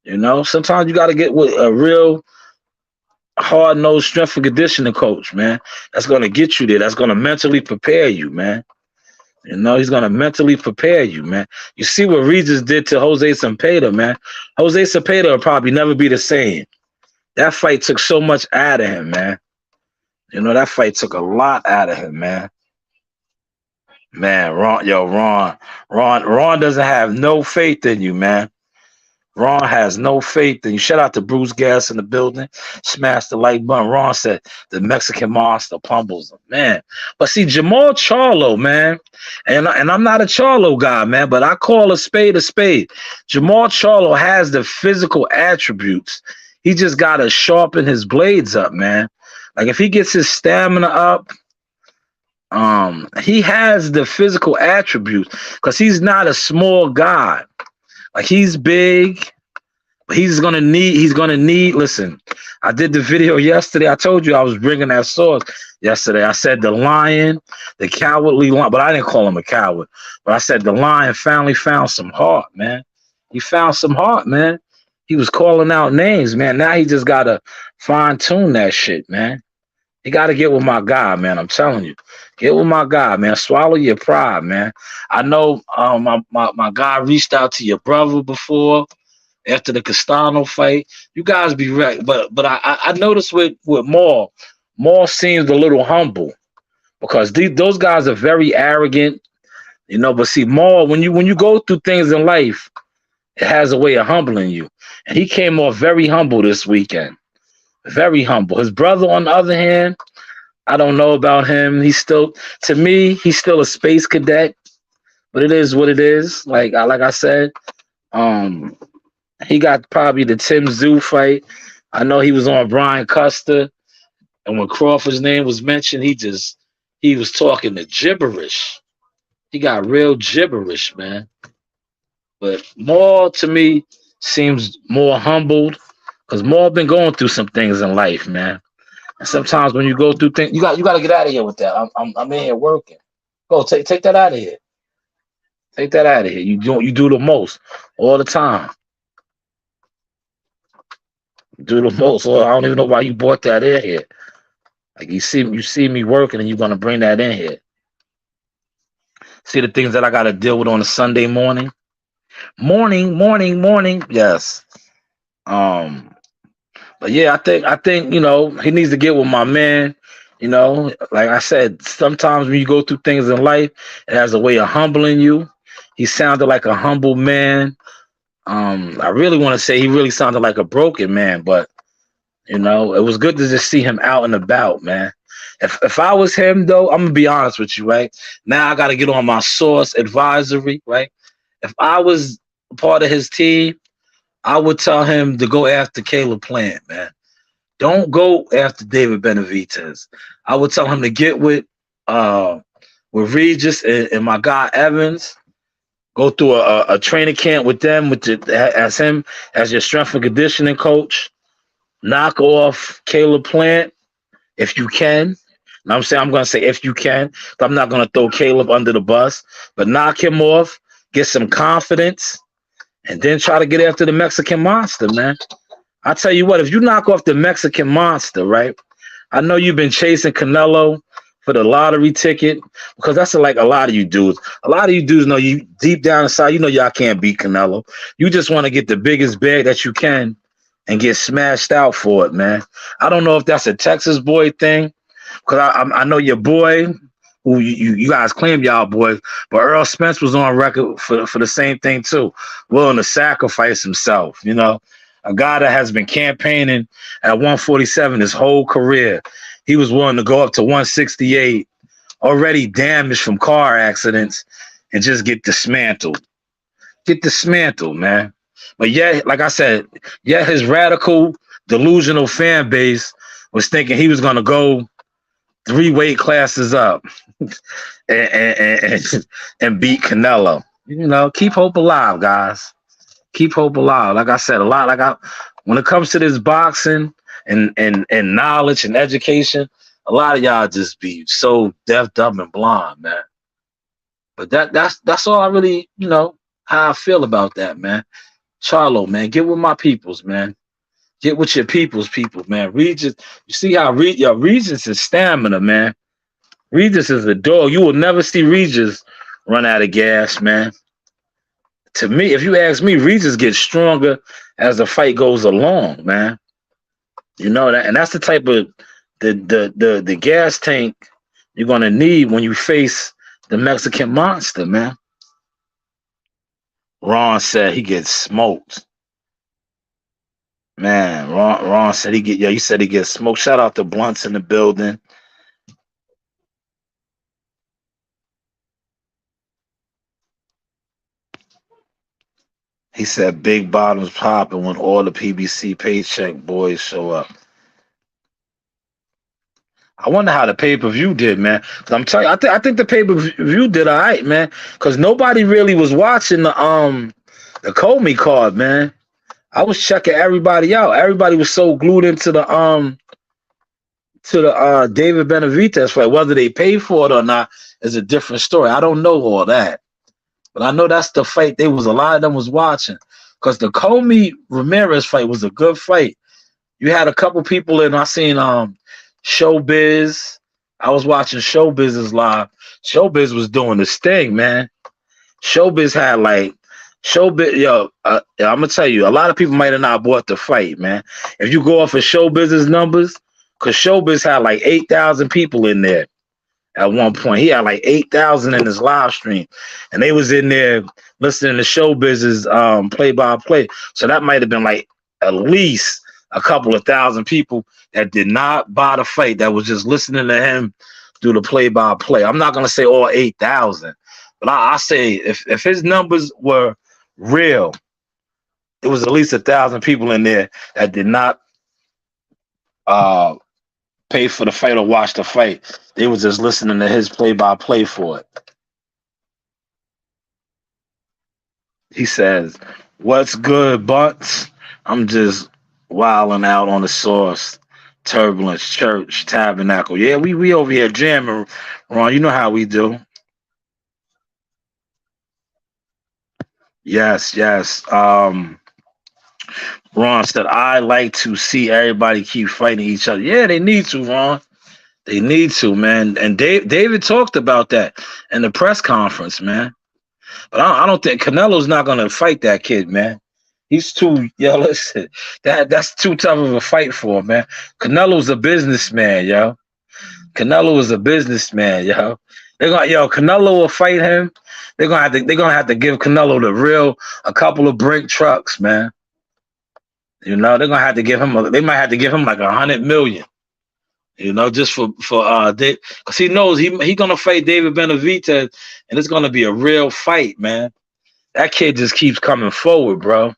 You know, sometimes you got to get with a real hard-nosed strength and conditioning coach, man. That's going to get you there. That's going to mentally prepare you, man. You know, he's going to mentally prepare you, man. You see what Regis did to Jose Cepeda, man. Jose Cepeda will probably never be the same. That fight took so much out of him, man. You know, that fight took a lot out of him, man. Man, Ron doesn't have no faith in you, man. Ron has no faith in you. Shout out to Bruce Gas in the building. Smash the like button. Ron said the Mexican monster pummels him, man. But see, Jamal Charlo, man, and I'm not a Charlo guy, man, but I call a spade a spade. Jamal Charlo has the physical attributes. He just got to sharpen his blades up, man. Like if he gets his stamina up, he has the physical attributes because he's not a small guy. Like he's big, but he's gonna need. Listen, I did the video yesterday. I told you I was bringing that source yesterday. I said the lion, the cowardly lion, but I didn't call him a coward. But I said the lion finally found some heart, man. He found some heart, man. He was calling out names, man. Now he just gotta fine tune that shit, man. You gotta get with my guy, man. I'm telling you, get with my guy, man. Swallow your pride, man. I know my guy reached out to your brother before after the Castano fight. You guys be right, but I noticed with Maul seems a little humble because those guys are very arrogant, you know. But see, Maul, when you go through things in life, it has a way of humbling you, and he came off very humble this weekend. Very humble. His brother, on the other hand, I don't know about him. To me, he's still a space cadet, but it is what it is. Like I said, he got probably the Tim Tszyu fight. I know he was on Brian Custer, and when Crawford's name was mentioned, he was talking the gibberish. He got real gibberish, man. But Maul, to me, seems more humbled. Because Maul been going through some things in life, man. And sometimes when you go through things, you got to get out of here with that. I'm in here working. Go take that out of here. Take that out of here. You do the most all the time. Do the most. Well, I don't even know why you brought that in here. Like you see me working, and you're gonna bring that in here. See the things that I got to deal with on a Sunday morning. Morning. Yes. But yeah, I think, you know, he needs to get with my man. You know, like I said, sometimes when you go through things in life, it has a way of humbling you. He sounded like a humble man. I really want to say he really sounded like a broken man, but you know, it was good to just see him out and about, man. If I was him though, I'm gonna be honest with you, right? Now I gotta get on my source advisory, right? If I was part of his team, I would tell him to go after Caleb Plant, man. Don't go after David Benavidez. I would tell him to get with Regis and my guy Evans. Go through a training camp with them, as him as your strength and conditioning coach. Knock off Caleb Plant if you can. Now I'm going to say if you can. I'm not going to throw Caleb under the bus, but knock him off, get some confidence. And then try to get after the Mexican monster, man. I tell you what, if you knock off the Mexican monster, right? I know you've been chasing Canelo for the lottery ticket because that's like a lot of you dudes. A lot of you dudes know you deep down inside, you know y'all can't beat Canelo. You just want to get the biggest bag that you can and get smashed out for it, man. I don't know if that's a Texas boy thing because I know your boy, who you guys claim y'all boys, but Earl Spence was on record for the same thing too, willing to sacrifice himself. You know, a guy that has been campaigning at 147 his whole career. He was willing to go up to 168, already damaged from car accidents, and just get dismantled. Get dismantled, man. But yeah, like I said, yeah, his radical, delusional fan base was thinking he was gonna go 3 weight classes up and beat Canelo. You know, keep hope alive, guys. Keep hope alive. Like I said, a lot. When it comes to this boxing and knowledge and education, a lot of y'all just be so deaf, dumb, and blind, man. But that's all I really, how I feel about that, man. Charlo, man, get with my peoples, man. Get with your peoples, people, man. Regis, you see how Regis is stamina, man. Regis is a dog. You will never see Regis run out of gas, man. To me, if you ask me, Regis gets stronger as the fight goes along, man. You know that, and that's the type of the gas tank you're gonna need when you face the Mexican monster, man. Ron said he gets smoked. Man, Ron said he said he gets smoked. Shout out to Blunts in the building. He said big bottoms popping when all the PBC paycheck boys show up. I wonder how the pay-per-view did, man. Cause I'm telling you, I think the pay-per-view did all right, man. Cause nobody really was watching the Commey card, man. I was checking everybody out. Everybody was so glued into the David Benavidez fight. Whether they paid for it or not is a different story. I don't know all that. But I know that's the fight a lot of them was watching. Because the Commey Ramirez fight was a good fight. You had a couple people in, I seen Showbiz. I was watching Showbiz's live. Showbiz was doing this thing, man. Showbiz had I'm gonna tell you, a lot of people might have not bought the fight, man. If you go off of Showbiz's numbers, because Showbiz had 8,000 people in there at one point. He had 8,000 in his live stream, and they was in there listening to Showbiz's play-by-play. So that might have been at least a couple of thousand people that did not buy the fight, that was just listening to him do the play-by-play. I'm not gonna say all 8,000, but I say if his numbers were real, it was at least 1,000 people in there that did not pay for the fight or watch the fight. They was just listening to his play-by-play for it. He says, "What's good, Butts? I'm just wilding out on the Source, Turbulence, Church, Tabernacle. Yeah, we over here jamming, Ron. You know how we do." Yes. Ron said, "I like to see everybody keep fighting each other." Yeah, they need to, Ron. They need to, man. And David talked about that in the press conference, man. But I don't think Canelo's not gonna fight that kid, man. He's too, listen, that's too tough of a fight for him, man. Canelo's a businessman, yo. Canelo is a businessman, yo. Canelo will fight him. They're gonna have to give Canelo a couple of brake trucks, man. They're gonna have to give him they might have to give him $100 million. Just because he knows he gonna fight David Benavidez, and it's gonna be a real fight, man. That kid just keeps coming forward, bro.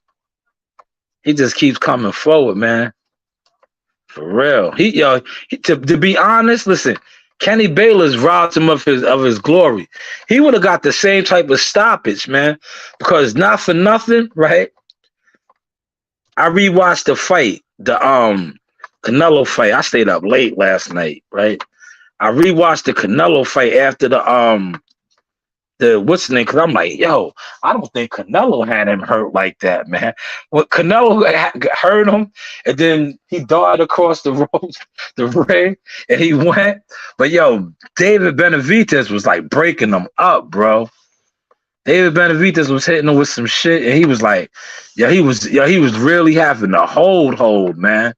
He just keeps coming forward, man. For real. To be honest, listen, Kenny Bayless robbed him of his glory. He would have got the same type of stoppage, man. Because not for nothing, right? I rewatched the fight, the Canelo fight. I stayed up late last night, right? I rewatched the Canelo fight after the what's the name? Because I'm like, I don't think Canelo had him hurt like that, man. Well, Canelo hurt him, and then he darted across the ropes, the ring, and he went. But David Benavidez was breaking them up, bro. David Benavidez was hitting him with some shit, and he was he was really having to hold, man.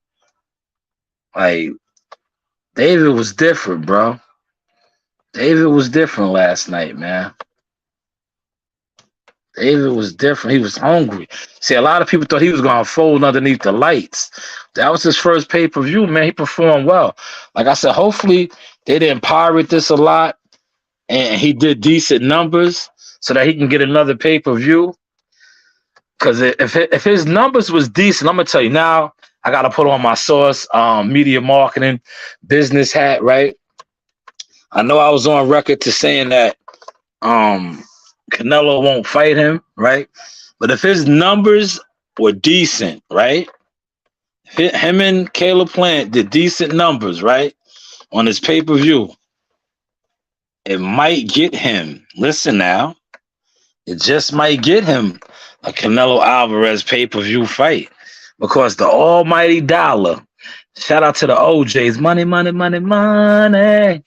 David was different, bro. David was different last night, man. David was different. He was hungry. See, a lot of people thought he was going to fold underneath the lights. That was his first pay-per-view, man. He performed well. Like I said, hopefully they didn't pirate this a lot, and he did decent numbers so that he can get another pay-per-view. Because if his numbers was decent, I'm gonna tell you now. I gotta put on my source, media marketing, business hat, right? I know I was on record to saying that Canelo won't fight him, right? But if his numbers were decent, right? Him and Caleb Plant did decent numbers, right? On his pay-per-view, it might get him. Listen now, it just might get him a Canelo Alvarez pay-per-view fight because the almighty dollar. Shout out to the OJs. Money, money, money, money,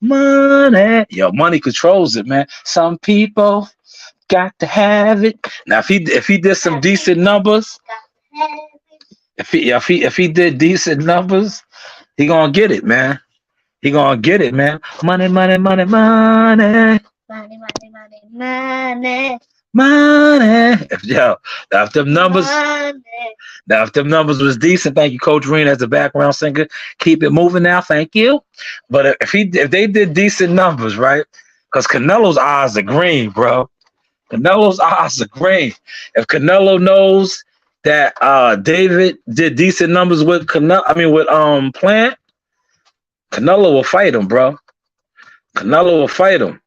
money. Yo, money controls it, man. Some people got to have it. Now, if he did some decent numbers, if he did decent numbers, he gonna get it, man. He gonna get it, man. Money, money, money, money. Money, money, money, money. Money. If them numbers, Money. now if them numbers was decent, thank you, Coach Reen, as a background singer. Keep it moving now, thank you. But if they did decent numbers, right? Because Canelo's eyes are green, bro. Canelo's eyes are green. If Canelo knows that David did decent numbers with Plant, Canelo will fight him, bro. Canelo will fight him.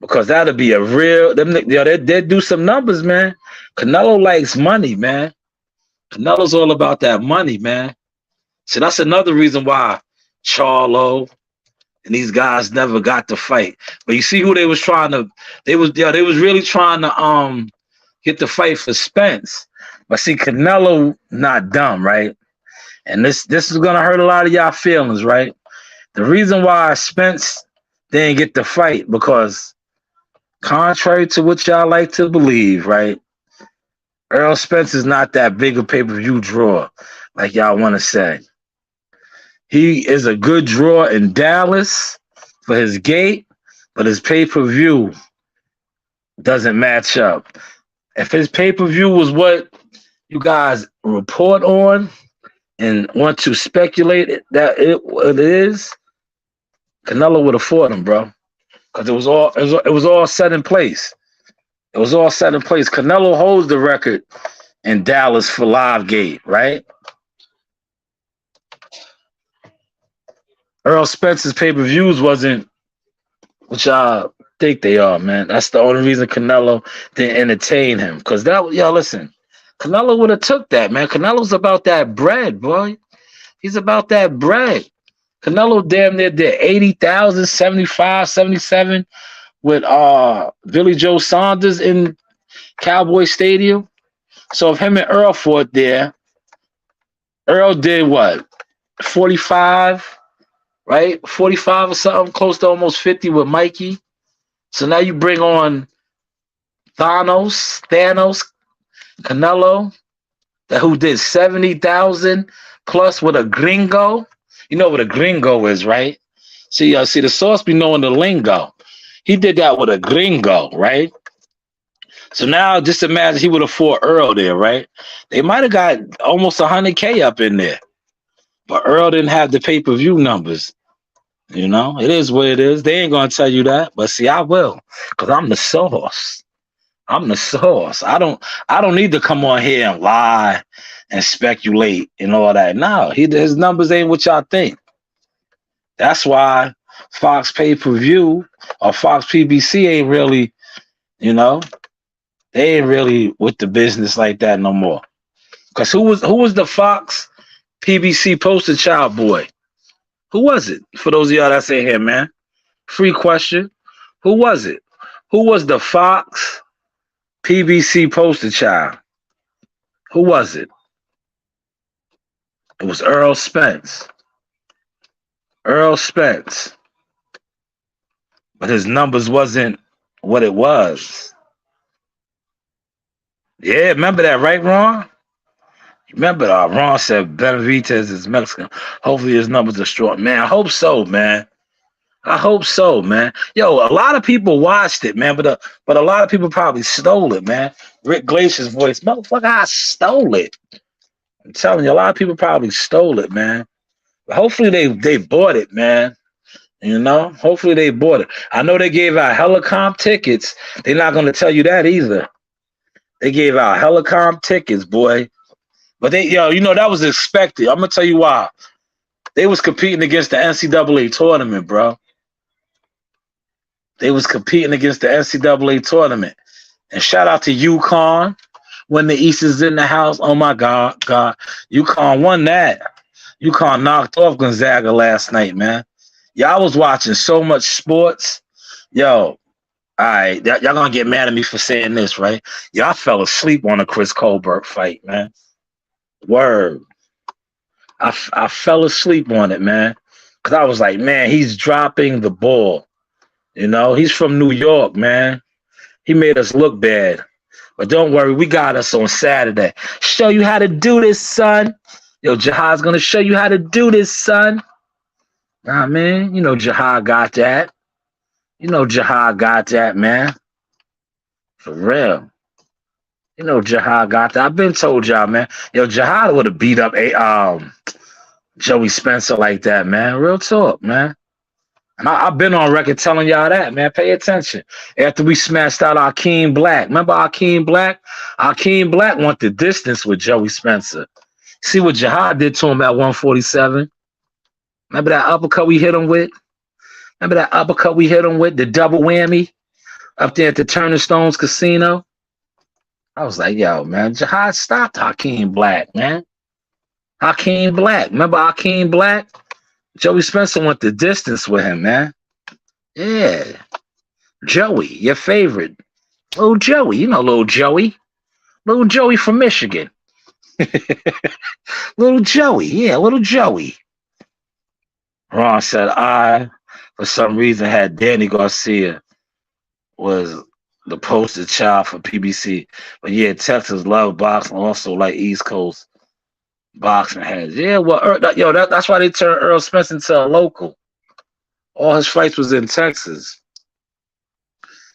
Because that'll be a real they do some numbers, man. Canelo likes money, man. Canelo's all about that money, man. So that's another reason why Charlo and these guys never got to fight. But you see who they was trying to they was really trying to get the fight for Spence. But see, Canelo not dumb, right? And this is gonna hurt a lot of y'all feelings, right? The reason why Spence didn't get the fight because contrary to what y'all like to believe, right? Earl Spence is not that big a pay-per-view draw like y'all want to say. He is a good draw in Dallas for his gate, but his pay-per-view doesn't match up. If his pay-per-view was what you guys report on and want to speculate that it is, Canelo would have fought him, bro. Because it was all set in place. It was all set in place. Canelo holds the record in Dallas for live gate, right? Earl Spence's pay-per-views wasn't what y'all think they are, man. That's the only reason Canelo didn't entertain him. Because listen, Canelo would have took that, man. Canelo's about that bread, boy. He's about that bread. Canelo damn near did 80,000, 75, 77 with Billy Joe Saunders in Cowboy Stadium. So if him and Earl fought there, Earl did what? 45, right? 45 or something, close to almost 50 with Mikey. So now you bring on Thanos, Canelo, who did 70,000 plus with a gringo. You know what a gringo is, right? See, the source be knowing the lingo. He did that with a gringo, right? So now just imagine he would have fought Earl there, right? They might have got almost 100K up in there. But Earl didn't have the pay-per-view numbers. You know, it is what it is. They ain't going to tell you that. But see, I will. Because I'm the source. I'm the source. I don't need to come on here and lie and speculate and all that. No, his numbers ain't what y'all think. That's why Fox pay-per-view or Fox PBC ain't really, they ain't really with the business like that no more. Because who was the Fox PBC poster child boy? Who was it? For those of y'all that say here, man. Free question. Who was it? Who was the Fox PBC poster child? Who was it? It was Earl Spence. Earl Spence. But his numbers wasn't what it was. Yeah, remember that, right, Ron? Remember, Ron said Benavidez is Mexican. Hopefully his numbers are strong. Man, I hope so, man. I hope so, man. Yo, a lot of people watched it, man, but a lot of people probably stole it, man. Rick Glacier's voice, motherfucker, I stole it. I'm telling you, a lot of people probably stole it, man. But hopefully they bought it, man. Hopefully they bought it. I know they gave out helicopter tickets. They're not going to tell you that either. They gave out helicopter tickets, boy. But that was expected. I'm gonna tell you why. They was competing against the NCAA tournament, bro. They was competing against the NCAA tournament. And shout out to UConn when the East is in the house. Oh my God. UConn won that. UConn knocked off Gonzaga last night, man. Y'all was watching so much sports. Yo, all right, y'all gonna get mad at me for saying this, right? Y'all fell asleep on the Chris Colbert fight, man. Word. I fell asleep on it, man. Because I was like, man, he's dropping the ball. He's from New York, man. He made us look bad. But don't worry, we got us on Saturday. Show you how to do this, son. Yo, Jihad's going to show you how to do this, son. Nah, man, Jihad got that. Jihad got that, man. For real. Jihad got that. I've been told y'all, man. Yo, Jihad would have beat up Joey Spencer like that, man. Real talk, man. And I've been on record telling y'all that, man. Pay attention. After we smashed out Akeem Black. Remember Akeem Black? Akeem Black went the distance with Joey Spencer. See what Jihad did to him at 147? Remember that uppercut we hit him with? The double whammy up there at the Turner Stones Casino? I was like, yo, man, Jihad stopped Hakeem Black, man. Hakeem Black. Remember Hakeem Black? Joey Spencer went the distance with him, man. Yeah. Joey, your favorite. Little Joey. Little Joey. Little Joey from Michigan. Little Joey. Yeah, little Joey. Ron said, I, for some reason, had Danny Garcia was the poster child for PBC. But yeah, Texas love boxing, also like East Coast boxing heads. Yeah, well, that's why they turned Earl Spence into a local. All his fights was in Texas.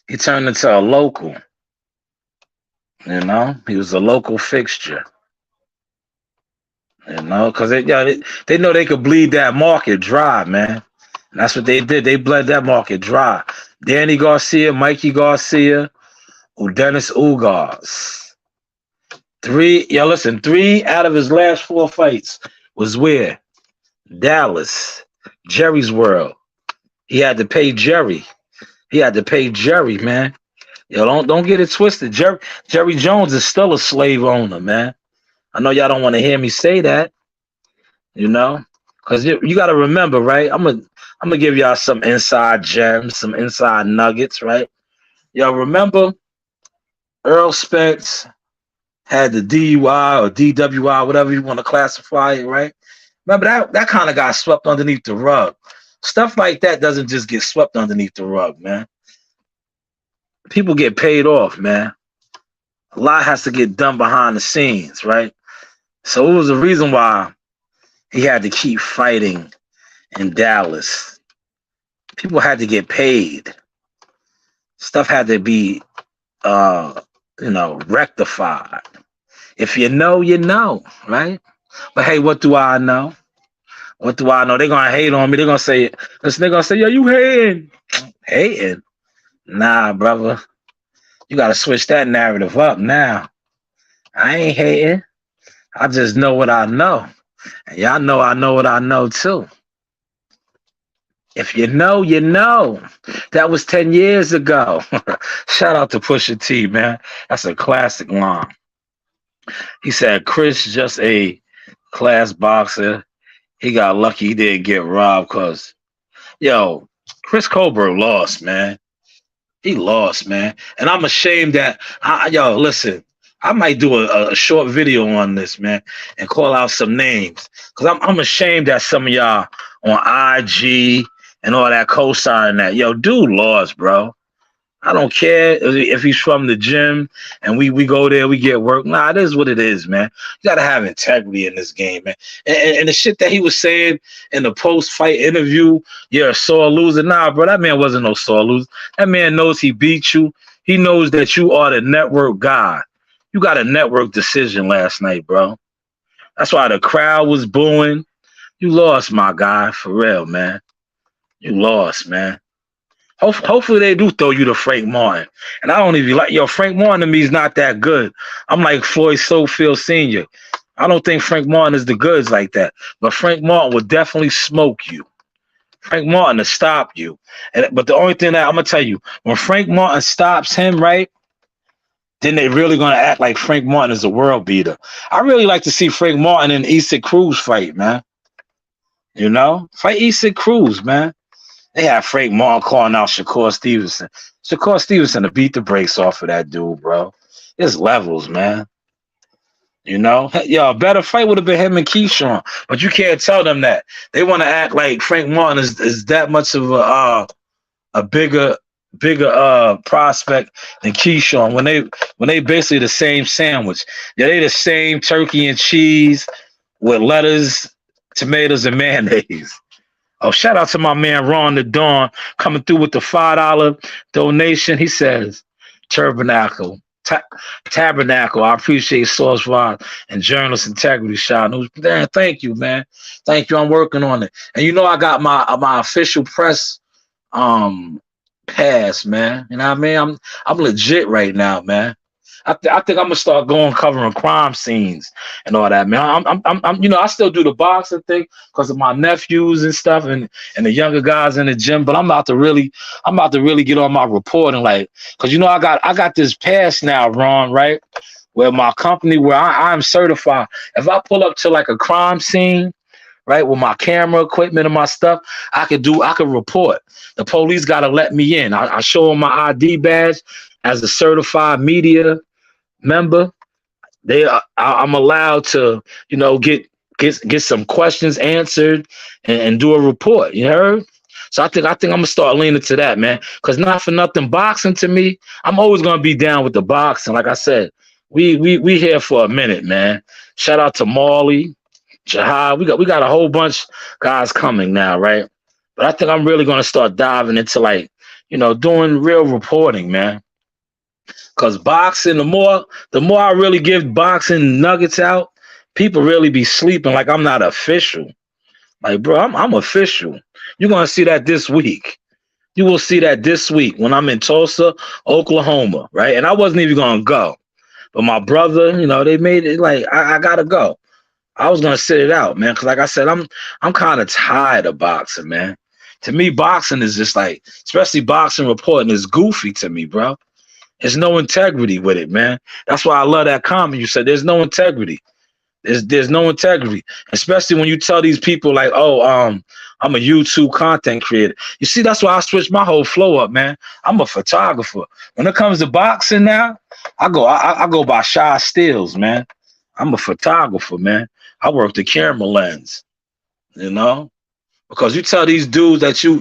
He turned into a local. He was a local fixture. Because they know they could bleed that market dry, man. And that's what they did. They bled that market dry. Danny Garcia, Mikey Garcia, Dennis Ugas. 3 out of his last 4 fights was where? Dallas. Jerry's World. He had to pay Jerry. Man. Don't get it twisted. Jerry Jones is still a slave owner, man. I know y'all don't want to hear me say that, because you got to remember, right? I'm gonna give y'all some inside gems, some inside nuggets, right? Y'all remember Earl Spence had the DUI or DWI, whatever you want to classify it, right? Remember that kind of got swept underneath the rug. Stuff like that doesn't just get swept underneath the rug, man. People get paid off, man. A lot has to get done behind the scenes, right? So it was the reason why he had to keep fighting in Dallas. People had to get paid. Stuff had to be, rectified. If you know, you know, right? But hey, what do I know? They're gonna hate on me. They're gonna say, yo, you hating? Hating? Nah, brother. You gotta switch that narrative up now. I ain't hating. I just know what I know. And y'all know I know what I know too. If you know, you know. That was 10 years ago. Shout out to Pusha T, man. That's a classic line. He said, Chris just a class boxer. He got lucky he didn't get robbed because, Chris Colbert lost, man. He lost, man. And I'm ashamed that, listen, I might do a short video on this, man, and call out some names. Because I'm ashamed that some of y'all on IG and all that co-signing that. Dude lost, bro. I don't care if he's from the gym and we go there, we get work. Nah, it is what it is, man. You got to have integrity in this game, man. And the shit that he was saying in the post-fight interview, you're a sore loser. Nah, bro, that man wasn't no sore loser. That man knows he beat you. He knows that you are the network guy. You got a network decision last night, bro. That's why the crowd was booing. You lost, my guy, for real, man. You lost, man. Hopefully they do throw you to Frank Martin. And I don't even like Frank Martin to me is not that good. I'm like Floyd Schofield Sr. I don't think Frank Martin is the goods like that. But Frank Martin will definitely smoke you. Frank Martin to stop you. But the only thing that I'm gonna tell you, when Frank Martin stops him, right, then they really gonna act like Frank Martin is a world beater. I really like to see Frank Martin and Issa Cruz fight, man. You know, fight Issa Cruz, man. They have Frank Martin calling out Shakur Stevenson. Shakur Stevenson to beat the brakes off of that dude, bro. It's levels, man. You know, yo, a better fight would have been him and Keyshawn, but you can't tell them that. They want to act like Frank Martin is that much of a bigger prospect than Keyshawn when they basically the same sandwich. Yeah, they the same turkey and cheese with lettuce, tomatoes, and mayonnaise. Oh, shout out to my man Ron the Dawn coming through with the $5 donation. He says, Tabernacle. I appreciate Source Rod and Journalist Integrity Shot. Man, thank you, man. Thank you. I'm working on it. And you know I got my official press pass, man. You know what I mean? I'm legit right now, man. I think I'm gonna start going covering crime scenes and all that, man. I'm you know, I still do the boxing thing because of my nephews and stuff and the younger guys in the gym. But I'm about to really get on my reporting, like, because you know I got this pass now, Ron, right? Where my company, where I'm certified. If I pull up to like a crime scene, right, with my camera equipment and my stuff, I could report. The police gotta let me in. I show them my ID badge as a certified media member. I'm allowed to, you know, get some questions answered and do a report. You heard? So I think I'm gonna start leaning to that, man. Cause not for nothing, boxing to me, I'm always gonna be down with the boxing. Like I said, we here for a minute, man. Shout out to Marley, Jahad. We got a whole bunch guys coming now, right? But I think I'm really gonna start diving into, like, you know, doing real reporting, man. Cause boxing, the more I really give boxing nuggets out, people really be sleeping like I'm not official. Like, bro, I'm official. You're gonna see that this week. You will see that this week when I'm in Tulsa, Oklahoma, right? And I wasn't even gonna go, but my brother, you know, they made it like I gotta go. I was gonna sit it out, man, because like I said, I'm kind of tired of boxing, man. To me, boxing is just like, especially boxing reporting, is goofy to me, bro. There's no integrity with it, man. That's why I love that comment you said. There's no integrity. There's no integrity, especially when you tell these people like, oh, I'm a YouTube content creator. You see, that's why I switched my whole flow up, man. I'm a photographer. When it comes to boxing now, I go by Shy Stills, man. I'm a photographer, man. I work the camera lens, you know. Because you tell these dudes that you're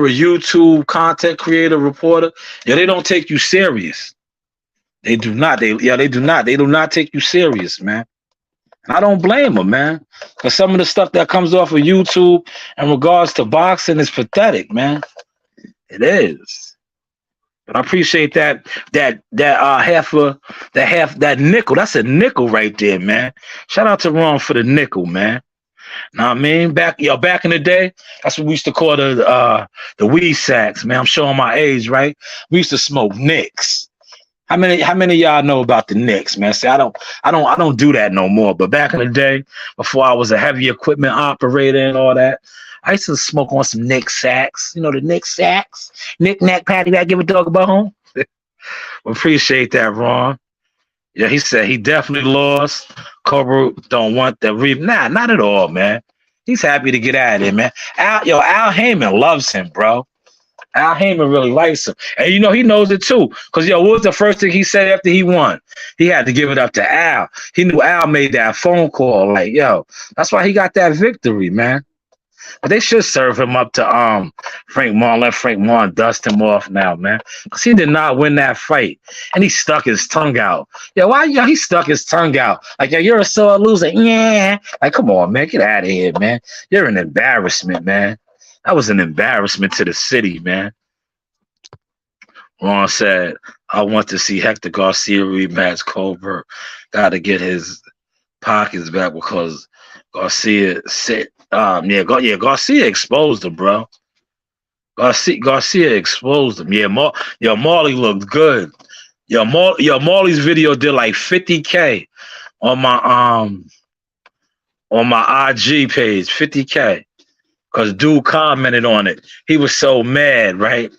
a YouTube content creator, reporter, yeah, they don't take you serious. They do not. They do not. They do not take you serious, man. And I don't blame them, man. Because some of the stuff that comes off of YouTube in regards to boxing is pathetic, man. It is. But I appreciate that nickel. That's a nickel right there, man. Shout out to Ron for the nickel, man. Know what I mean? Back in the day, that's what we used to call the weed sacks, man. I'm showing my age, right? We used to smoke nicks. How many of y'all know about the nicks, man? See, I don't do that no more. But back in the day, before I was a heavy equipment operator and all that, I used to smoke on some nick sacks. You know the nick sacks? Nick nack patty, I give a dog a bone. Appreciate that, Ron. Yeah, he said he definitely lost. Cobra don't want the Nah, not at all, man. He's happy to get out of there, man. Al Heyman loves him, bro. Al Heyman really likes him. And you know, he knows it too. Because, what was the first thing he said after he won? He had to give it up to Al. He knew Al made that phone call. Like, that's why he got that victory, man. But they should serve him up to Frank Martin. Let Frank Martin dust him off now, man. Because he did not win that fight. And he stuck his tongue out. He stuck his tongue out. Like, you're a sore loser. Yeah. Like, come on, man. Get out of here, man. You're an embarrassment, man. That was an embarrassment to the city, man. Ron said, I want to see Hector Garcia rematch Colbert. Got to get his pockets back because Garcia said, Garcia exposed him, bro. Garcia exposed him. Yeah, Marley looked good. Marley's video did like 50K on my IG page, 50K. Cause dude commented on it. He was so mad, right?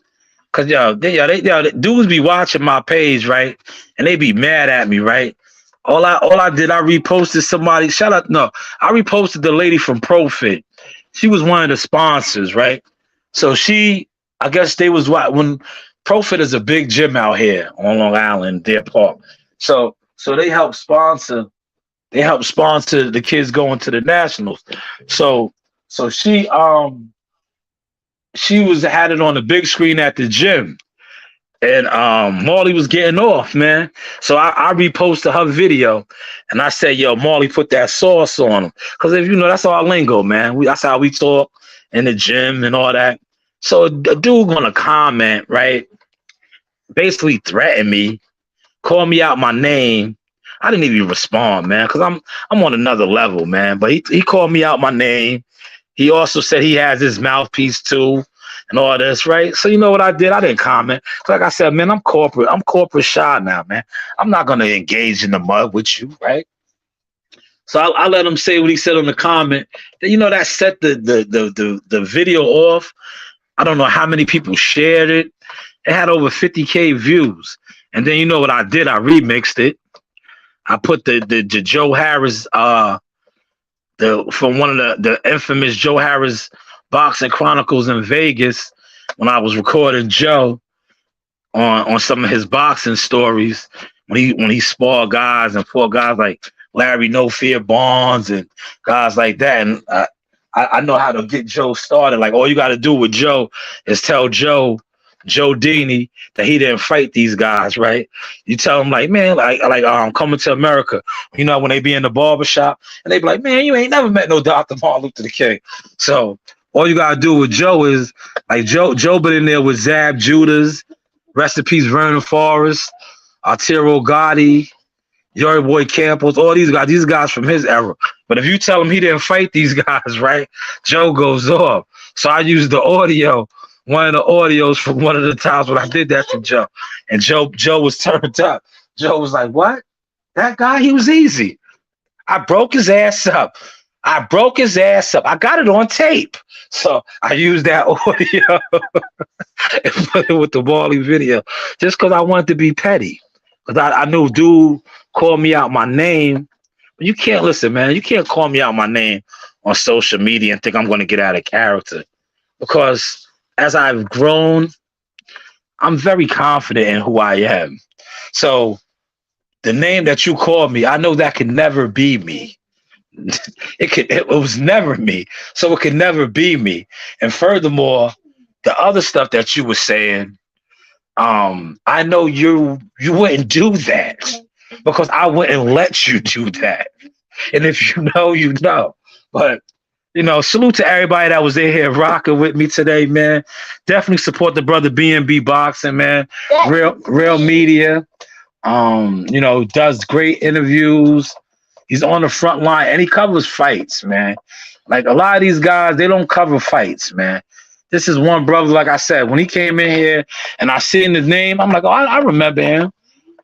Cause dudes be watching my page, right? And they be mad at me, right? All I did, I reposted somebody. Shout out, no, I reposted the lady from Profit. She was one of the sponsors, right? So I guess they was when Profit is a big gym out here on Long Island, Deer Park. So they help sponsor. They help sponsor the kids going to the nationals. So she had it on the big screen at the gym. And Marley was getting off, man. So I reposted her video and I said, yo, Marley, put that sauce on him. Because if you know, that's our lingo, man. That's how we talk in the gym and all that. So a dude gonna comment, right? Basically threaten me, call me out my name. I didn't even respond, man, because I'm on another level, man. But he called me out my name. He also said he has his mouthpiece too. And all this, right? So you know what I did? I didn't comment. Like I said, man, I'm corporate shy now, man. I'm not gonna engage in the mud with you, right? So I let him say what he said on the comment. You know, that set the video off. I don't know how many people shared it. It had over 50K views. And then you know what I did? I remixed it. I put the Joe Harris from one of the infamous Joe Harris Boxing Chronicles in Vegas when I was recording Joe on some of his boxing stories when he sparred guys and fought guys like Larry No Fear Bonds and guys like that. And I know how to get Joe started. Like all you got to do with Joe is tell Joe Dini that he didn't fight these guys, right? You tell him like, man, like Coming to America, you know, when they be in the barbershop and they be like, man, you ain't never met no Dr. Martin Luther King. So all you gotta do with Joe is like Joe been in there with Zab Judas, rest in peace Vernon Forrest, Arturo Gotti, Yuri Boy Campos, all these guys from his era. But if you tell him he didn't fight these guys, right, Joe goes off. So I used the audio, one of the audios from one of the times when I did that to Joe. And Joe was turned up. Joe was like, what? That guy, he was easy. I broke his ass up. I got it on tape. So I used that audio and put it with the Marley video just because I wanted to be petty. Because I knew dude called me out my name. But you can't listen, man. You can't call me out my name on social media and think I'm going to get out of character. Because as I've grown, I'm very confident in who I am. So the name that you called me, I know that can never be me. It was never me, so it could never be me. And furthermore, the other stuff that you were saying, I know you wouldn't do that because I wouldn't let you do that. And if you know, you know. But you know, salute to everybody that was in here rocking with me today, man. Definitely support the brother B&B Boxing, man. Real media. You know, does great interviews. He's on the front line and he covers fights, man. Like a lot of these guys, they don't cover fights, man. This is one brother, like I said, when he came in here and I seen his name, I'm like, oh, I remember him.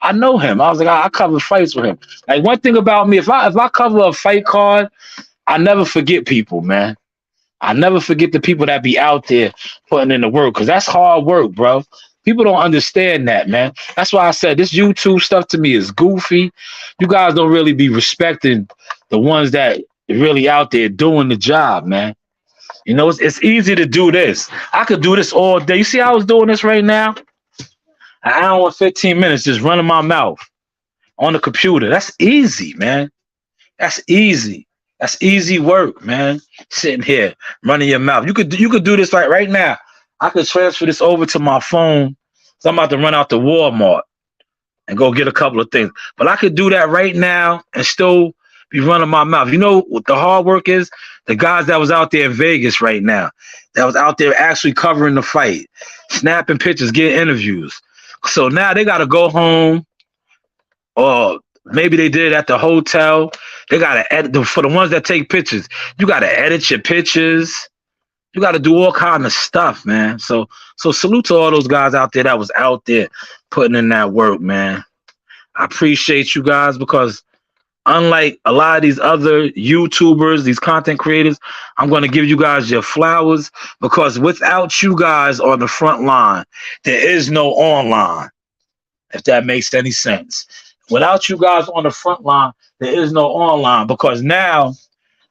I know him. I was like, I cover fights with him. Like one thing about me, if I cover a fight card, I never forget people, man. I never forget the people that be out there putting in the work because that's hard work, bro. People don't understand that, man. That's why I said this YouTube stuff to me is goofy. You guys don't really be respecting the ones that are really out there doing the job, man. You know, it's easy to do this. I could do this all day. You see how I was doing this right now? An hour and 15 minutes just running my mouth on the computer. That's easy, man. That's easy. That's easy work, man. Sitting here running your mouth. You could do this like right now. I could transfer this over to my phone. So I'm about to run out to Walmart and go get a couple of things. But I could do that right now and still be running my mouth. You know what the hard work is? The guys that was out there in Vegas right now, that was out there actually covering the fight, snapping pictures, getting interviews. So now they got to go home, or maybe they did it at the hotel. They got to edit for the ones that take pictures. You got to edit your pictures. You got to do all kind of stuff, man. So salute to all those guys out there that was out there putting in that work, man. I appreciate you guys because unlike a lot of these other YouTubers, these content creators, I'm going to give you guys your flowers because without you guys on the front line, there is no online, if that makes any sense. Without you guys on the front line, there is no online because now,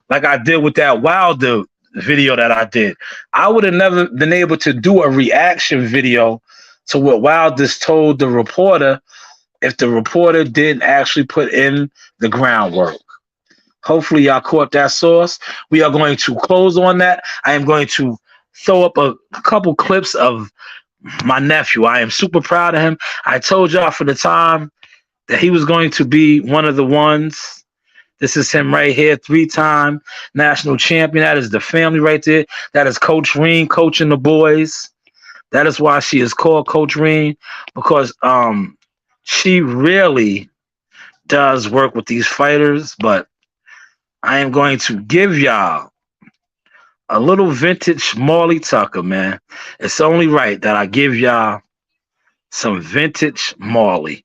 like I did with that Wilder video that I did, I would have never been able to do a reaction video to what Wilder's told the reporter if the reporter didn't actually put in the groundwork. Hopefully y'all caught that source. We are going to close on that. I am going to throw up a couple clips of my nephew. I am super proud of him. I told y'all for the time that he was going to be one of the ones. This is him right here, 3-time national champion. That is the family right there. That is Coach Reen coaching the boys. That is why she is called Coach Reen, because she really does work with these fighters. But I am going to give y'all a little vintage Marley Tucker, man. It's only right that I give y'all some vintage Marley.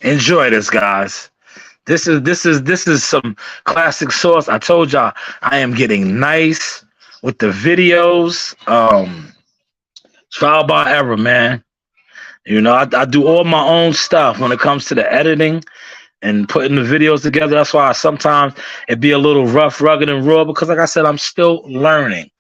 Enjoy this, guys. This is some classic sauce. I told y'all I am getting nice with the videos. Trial by error, man. You know, I do all my own stuff when it comes to the editing and putting the videos together. That's why sometimes it be a little rough, rugged, and raw because, like I said, I'm still learning.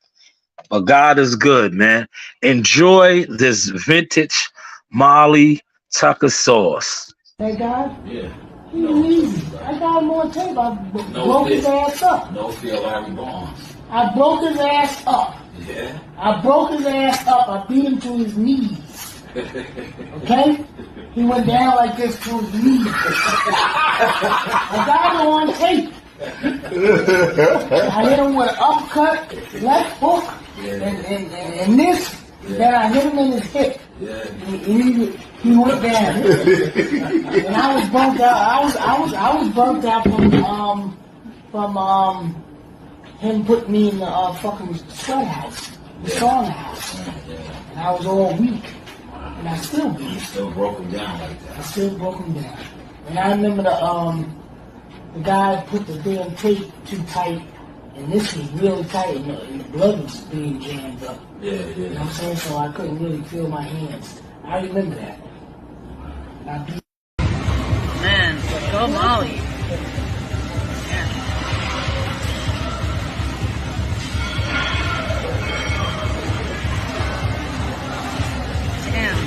But God is good, man. Enjoy this vintage Marley Tucker sauce. Hey, guys? Yeah. He was easy. I got him on tape. I broke his ass up. No fear, Larry Bonds. I broke his ass up. Yeah. I broke his ass up. I beat him to his knees. Okay? He went down like this to his knees. I got him on tape. I hit him with an uppercut, left hook, and this. Yeah. Then I hit him in his hip. Yeah. He went down. And I was bumped out. I was bumped out from him putting me in the fucking sweat house, the sauna house. Yeah. And I was all weak. And I still weak. You still broke him down like that. I still broke him down. And I remember the guy put the damn tape too tight, and this was really tight, and the blood was being jammed up. Yeah. You know what I'm saying? So I couldn't really feel my hands. I remember that. And I beat. Man, go Molly. Damn.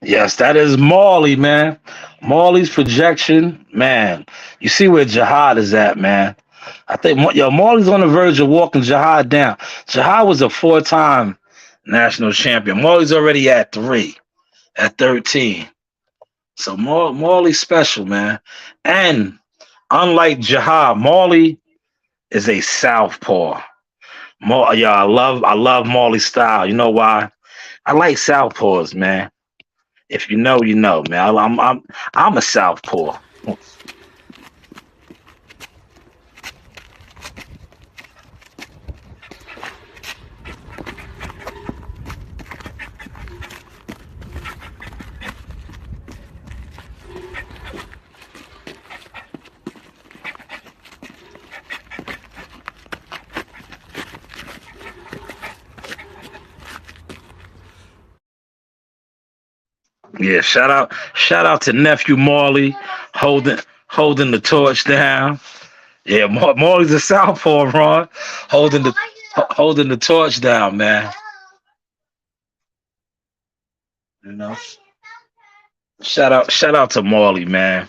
Yes, that is Marley, man. Marley's projection, man. You see where Jihad is at, man. I think, Marley's on the verge of walking Jihad down. Jihad was a 4-time national champion. Marley's already at 3, at 13. So Marley's special, man. And unlike Jihad, Marley is a southpaw. I love Marley's style. You know why? I like southpaws, man. If you know, you know, man. I'm a southpaw. Yeah, shout out to nephew Marley holding the torch down. Yeah, Marley's a southpaw, Ron, holding the torch down, man. You know, shout out to Marley, man.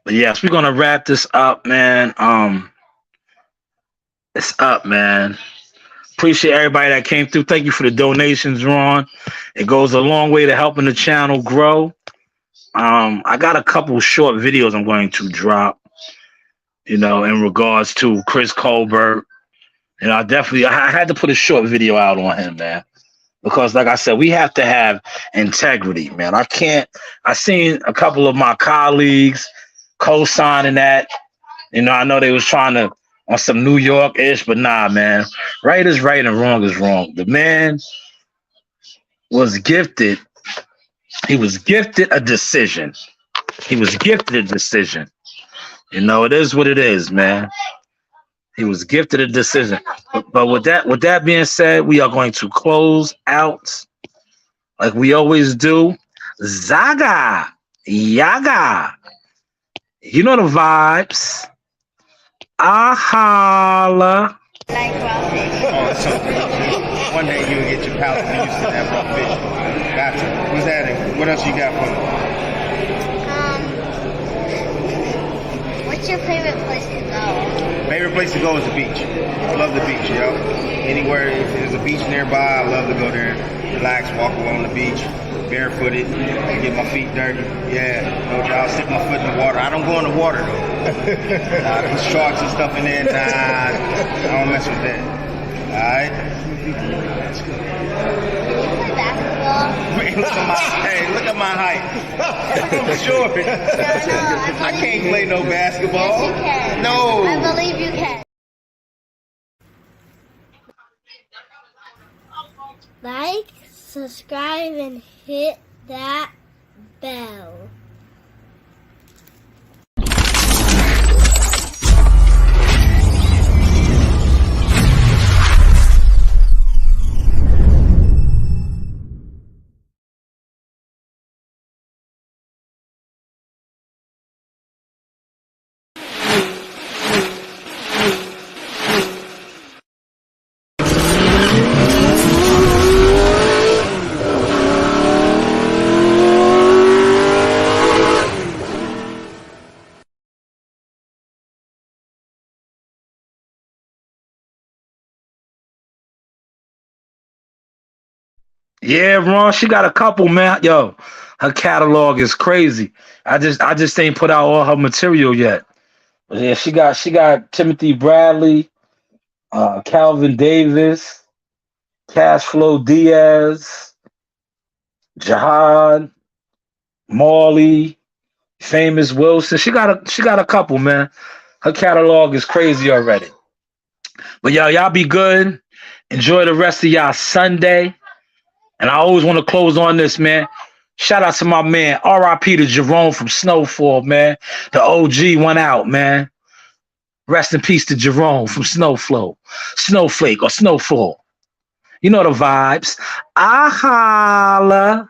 But yes, we're gonna wrap this up, man. It's up, man. Appreciate everybody that came through. Thank you for the donations, Ron. It goes a long way to helping the channel grow. I got a couple short videos I'm going to drop, you know, in regards to Chris Colbert You know, I had to put a short video out on him, man. Because like I said, we have to have integrity, man. I seen a couple of my colleagues co-signing that. You know, I know they was trying to on some New York-ish, but nah, man. Right is right and wrong is wrong. The man was gifted. He was gifted a decision. He was gifted a decision. You know, it is what it is, man. He was gifted a decision. But with that being said, we are going to close out like we always do. Zaga, Yaga. You know the vibes. Ahala. Like raw fish. Oh, that's so good. One day you'll get your palate used to that raw fish. Gotcha. What's that? What else you got for me? What's your favorite place to go? Favorite place to go is the beach. I love the beach, yo. Anywhere, if there's a beach nearby, I love to go there, relax, walk along the beach, barefooted, get my feet dirty. Yeah, no doubt, stick my foot in the water. I don't go in the water, though. There's sharks and stuff in there. Nah, I don't mess with that. All right? That's good. Play basketball? Look at my height. I'm short. No, I can't play no basketball. Yes, you can. No. I believe you can. Like, subscribe, and hit that bell. Yeah, Ron, she got a couple, man. Yo, her catalog is crazy. I just ain't put out all her material yet. But yeah, she got Timothy Bradley, Calvin Davis, Cashflow Diaz, Jihad, Marley, Famous Wilson. She got a couple, man. Her catalog is crazy already. But y'all be good. Enjoy the rest of y'all Sunday. And I always want to close on this, man. Shout out to my man, R.I.P. to Jerome from Snowfall, man. The OG went out, man. Rest in peace to Jerome from Snowflake or Snowfall. You know the vibes. I holla.